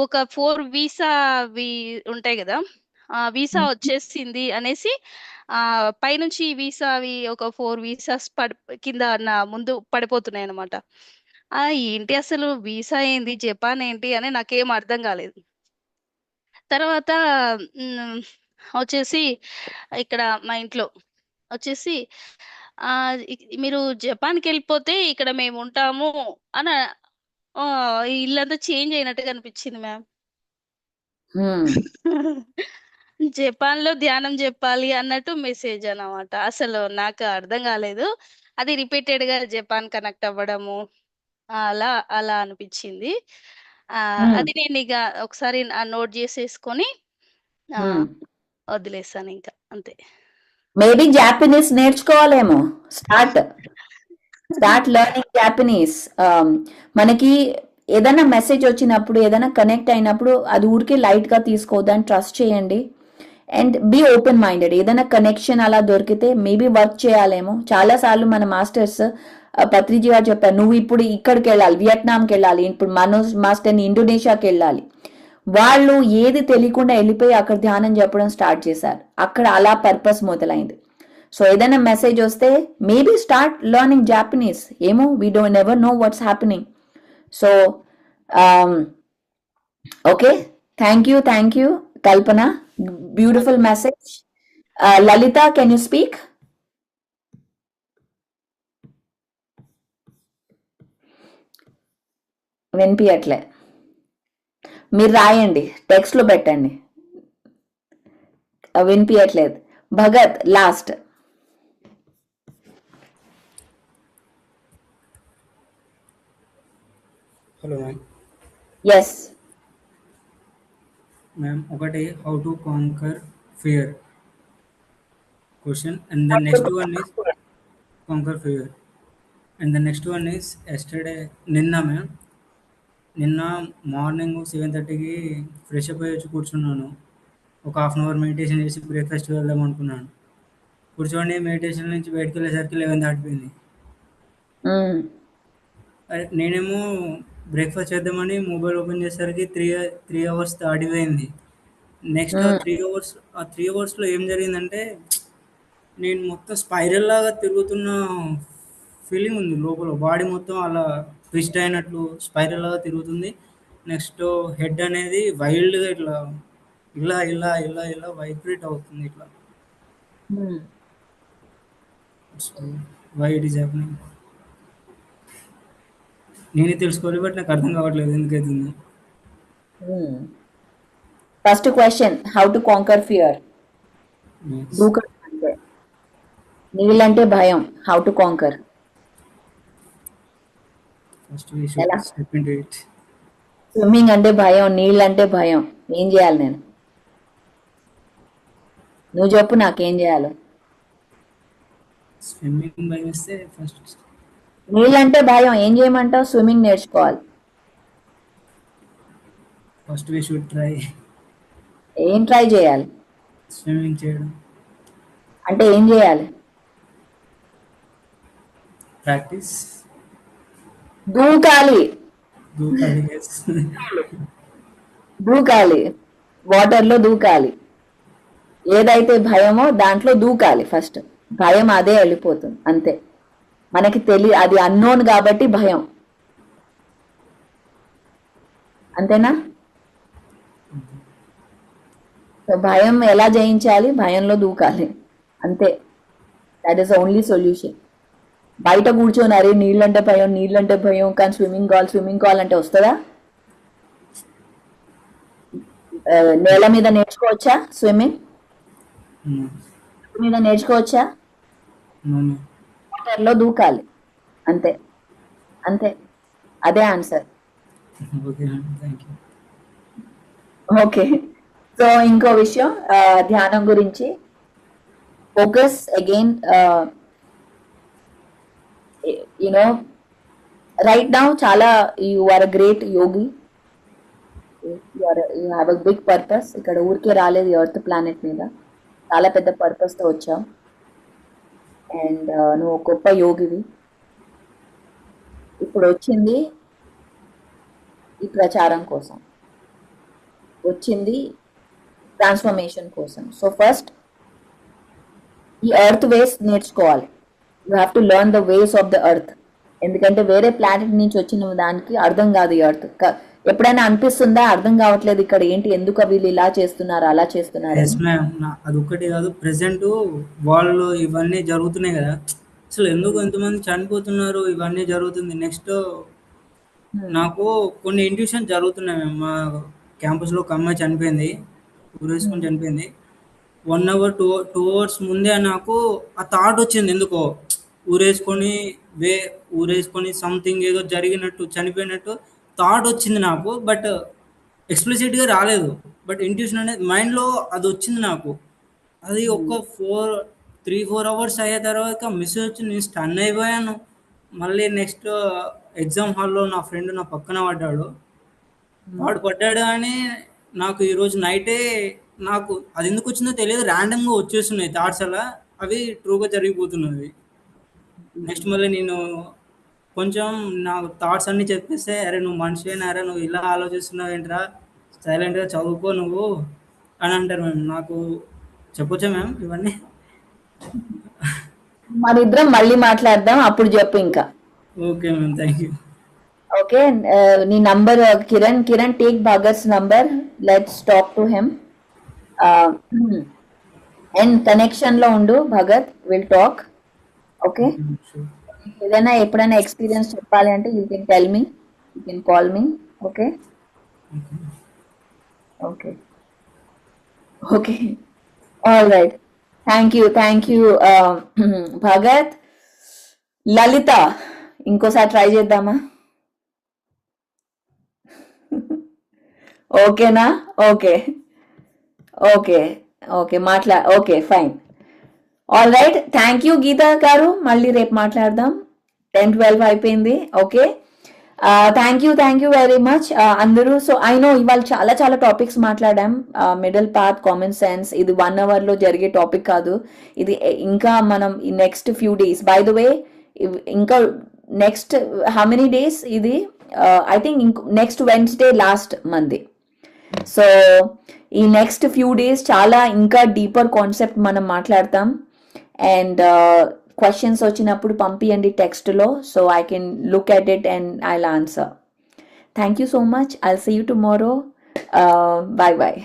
ఒక 4 వీసావి ఉంటాయి కదా, వీసా వచ్చేసింది అనేసి పైనుంచి వీసావి ఒక 4 వీసాస్ కింద నా ముందు పడిపోతున్నాయి అనమాట. ఏంటి అసలు వీసా ఏంది, జపాన్ ఏంటి అని నాకేం అర్థం కాలేదు. తర్వాత వచ్చేసి ఇక్కడ మా ఇంట్లో వచ్చేసి మీరు జపాన్కి వెళ్ళిపోతే ఇక్కడ మేము ఉంటాము అని ఈ ఇల్లంతా చేంజ్ అయినట్టుగా అనిపించింది మ్యామ్. జపాన్ లో ధ్యానం చెప్పాలి అన్నట్టు మెసేజ్ అన్నమాట. అసలు నాకు అర్థం కాలేదు. అది రిపీటెడ్ గా జపాన్ కనెక్ట్ అవ్వడము అలా అలా అనిపించింది. అది నేను ఇక ఒకసారి నోట్ చేసేసుకొని వదిలేసాను ఇంకా, అంతే. మేబీ జాపనీస్ నేర్చుకోవాలేమో. Start learning Japanese. మనకి ఏదైనా మెసేజ్ వచ్చినప్పుడు, ఏదైనా కనెక్ట్ అయినప్పుడు అది ఊరికే లైట్ గా తీసుకోవద్దని ట్రస్ట్ చేయండి. And be open minded. ఏదైనా కనెక్షన్ అలా దొరికితే మేబీ వర్క్ చేయాలేమో. చాలాసార్లు మన మాస్టర్స్, పత్రిజీ గారు చెప్పారు, నువ్వు ఇప్పుడు ఇక్కడికి వెళ్ళాలి, వియట్నాంకి వెళ్ళాలి, ఇప్పుడు మనోజ్ మాస్టర్ని ఇండోనేషియాకి వెళ్ళాలి. వాళ్ళు ఏది తెలియకుండా వెళ్ళిపోయి అక్కడ ధ్యానం చెప్పడం స్టార్ట్ చేశారు. అక్కడ అలా పర్పస్ మొదలైంది. సో ఏదైనా మెసేజ్ వస్తే మేబీ స్టార్ట్ లెర్నింగ్ జాపనీస్. ఏమో, we don't never know what's happening. So okay, thank you Kalpana, beautiful message. Lalitha, can you speak? వినిపించట్లే, మీరు రాయండి, టెక్స్ట్ లో పెట్టండి. వినిపించట్లేదు. Bhagat, last. Hello ma'am. Yes ma'am, ఒకటి how to conquer fear question, and the next one is conquer fear, and the next one is yesterday, నిన్న morning 7:30కి fresh up అయ్యి వచ్చి కూర్చున్నాను. ఒక 1/2 అవర్ మెడిటేషన్ చేసి బ్రేక్ఫాస్ట్ వెళ్దాం అనుకున్నాను. కూర్చోండి, మెడిటేషన్ నుంచి బయటకు వెళ్ళేసరికి 11 దాటిపోయింది. అరే నేనేమో బ్రేక్ఫాస్ట్ చేద్దామని మొబైల్ ఓపెన్ చేసేసరికి 3 అవర్స్ దాటిపోయింది. నెక్స్ట్ ఉమ్, 3 అవర్స్‌లో ఏం జరిగిందంటే నేను మొత్తం స్పైరల్ లాగా తిరుగుతున్న ఫీలింగ్ ఉంది లోపల. బాడీ మొత్తం అలా ట్విస్ట్ అయినట్లు స్పైరల్ లాగా తిరుగుతుంది. నెక్స్ట్ హెడ్ అనేది వైల్డ్‌గా ఇట్లా ఇలా వైబ్రేట్ అవుతుంది ఇట్లా. Um, so why it is happening? నేనే తెలుసుకోవాలి బట్ నాకు అర్థం కావట్లేదు ఎందుకైతుందో. Um. First question, how to conquer fear? Yes. దూకడం అంటే, నీళ్ళంటే భయం, how to conquer? First we should ఎలా? step into it. స్విమ్మింగ్ అంటే భయం, నీళ్ళంటే భయం, ఏం చేయాలి నేను? నువ్వు చెప్పు నాకేం చేయాలి. స్విమ్మింగ్ భయం వేస్తే ఫస్ట్ నీళ్ళంటే భయం, ఏం చేయమంటావు? స్విమ్మింగ్ నేర్చుకోవాలి. వీ షుడ్ ట్రై ఏం ట్రై చేయాలి స్విమ్మింగ్ చేయడం. అంటే ఏం చేయాలి? ప్రాక్టీస్ దూకాలి, దూకాలి. Yes. దూకాలి, వాటర్లో దూకాలి. ఏదైతే భయమో దాంట్లో దూకాలి ఫస్ట్. భయం అదే వెళ్ళిపోతుంది అంతే. మనకి అది అన్నోన్ కాబట్టి భయం, అంతేనా? సో భయం ఎలా జయించాలి? భయంలో దూకాలి, అంతే. That is only solution. బయట కూర్చొని అరే నీళ్ళంటే భయం కానీ స్విమ్మింగ్ కాల్ అంటే వస్తుందా? నేల మీద నేర్చుకోవచ్చా స్విమ్మింగ్? No. మీద నేర్చుకోవచ్చా? No, no. వాటర్లో దూకాలి, అంతే అంతే. అదే answer. Okay, thank you. Okay. So ఇంకో విషయం, ధ్యానం గురించి focus again. You know right now చాలా you are a great yogi, you have a big purpose. ఇక్కడ ఊరికే రాలేదు, ఎర్త్ ప్లానెట్ మీద చాలా పెద్ద పర్పస్తో వచ్చావు. అండ్ నువ్వు ఒక గొప్ప యోగివి. ఇప్పుడు వచ్చింది ఈ ప్రచారం కోసం, వచ్చింది ట్రాన్స్ఫర్మేషన్ కోసం. సో ఫస్ట్ ఈ ఎర్త్ వేస్ నేర్చుకోవాలి. You have to learn the ways of the earth. ఎందుకంటే వేరే ప్లానెట్ నుంచి వచ్చిన దానికి అర్థం కాదు ఈ ఎర్త్. ఎప్పుడైనా అనిపిస్తుందా అర్థం కావట్లేదు ఇక్కడ ఏంటి, ఎందుకు వీళ్ళు ఇలా చేస్తున్నారు అలా చేస్తున్నారు? ఎస్ మ్యామ్, అదొక్కటి కాదు, ప్రెసెంట్ వాళ్ళు ఇవన్నీ జరుగుతున్నాయి కదా, అసలు ఎందుకు ఎంతమంది చనిపోతున్నారు, ఇవన్నీ జరుగుతుంది. నెక్స్ట్ నాకు కొన్ని ఇంట్యూషన్ జరుగుతున్నాయి మ్యామ్. మా క్యాంపస్లో ఒక అమ్మాయి చనిపోయింది, ఊరేసుకొని చనిపోయింది. 1 hour 2 hours ముందే నాకు ఆ థాట్ వచ్చింది, ఎందుకో ఊరేసుకొని సంథింగ్ ఏదో జరిగినట్టు చనిపోయినట్టు థాట్ వచ్చింది నాకు. బట్ ఎక్స్ప్లిసిట్గా రాలేదు. బట్ ఇంట్యూషన్ అనేది మైండ్లో అది వచ్చింది నాకు. అది ఒక 3-4 అవర్స్ అయ్యే తర్వాత మెసేజ్ వచ్చి నేను స్టన్ అయిపోయాను. మళ్ళీ నెక్స్ట్ ఎగ్జామ్ హాల్లో నా ఫ్రెండ్ నా పక్కన పడ్డాడు. వాడు పడ్డాడు అని నాకు ఈరోజు నైటే నాకు అది ఎందుకు వచ్చిందో తెలియదు, ర్యాండమ్గా వచ్చేస్తున్నాయి థాట్స్. అలా అవి ట్రూగా జరిగిపోతున్నవి. నెక్స్ట్ మళ్ళీ నేను కొంచెం నా థాట్స్ అన్నీ చెప్పేస్తే, అరే నువ్వు మనిషివేనారా, నువ్వు ఇలా ఆలోచిస్తున్నావు ఏంట్రా, సైలెంట్గా చదువుకో నువ్వు అని అంటారు మ్యామ్. నాకు చెప్పొచ్చా మ్యామ్ ఇవన్నీ? మన ఇద్దరం మళ్ళీ మాట్లాడదాం, అప్పుడు చెప్పు ఇంకా. Okay ma'am, thank you. Okay, నీ number Kiran take Bhagat's number, let's talk to him. And connection లో ఉండు భగత్, విల్ టాక్. ఓకే, ఏదైనా ఎప్పుడైనా ఎక్స్పీరియన్స్ చెప్పాలి అంటే you can tell me, you can call me. Okay okay okay, all right. Thank you Bhagat. Lalitha, ఇంకోసారి try చేద్దామా? ఓకేనా? Okay okay okay okay fine, all right. Thank you Geetha garu, మళ్ళీ రేపు మాట్లాడదాం. 10-12 అయిపోయింది. Okay, thank you very much అందరూ. సో ఐ నో ఇవాళ చాలా చాలా టాపిక్స్ మాట్లాడాం. మిడిల్ పాత్, కామన్ సెన్స్, ఇది 1 hour లో జరిగే టాపిక్ కాదు. ఇది ఇంకా మనం ఈ next few days, by the way ఇంకా నెక్స్ట్ హౌ మెనీ డేస్ ఇది I think next Wednesday last మంది. సో ఈ నెక్స్ట్ ఫ్యూ డేస్ చాలా ఇంకా డీపర్ కాన్సెప్ట్ మనం మాట్లాడతాం. అండ్ క్వశ్చన్స్ వచ్చినప్పుడు పంపియండి టెక్స్ట్లో, so I can look at it and I'll answer. Thank you so much. I'll see you tomorrow. Bye bye.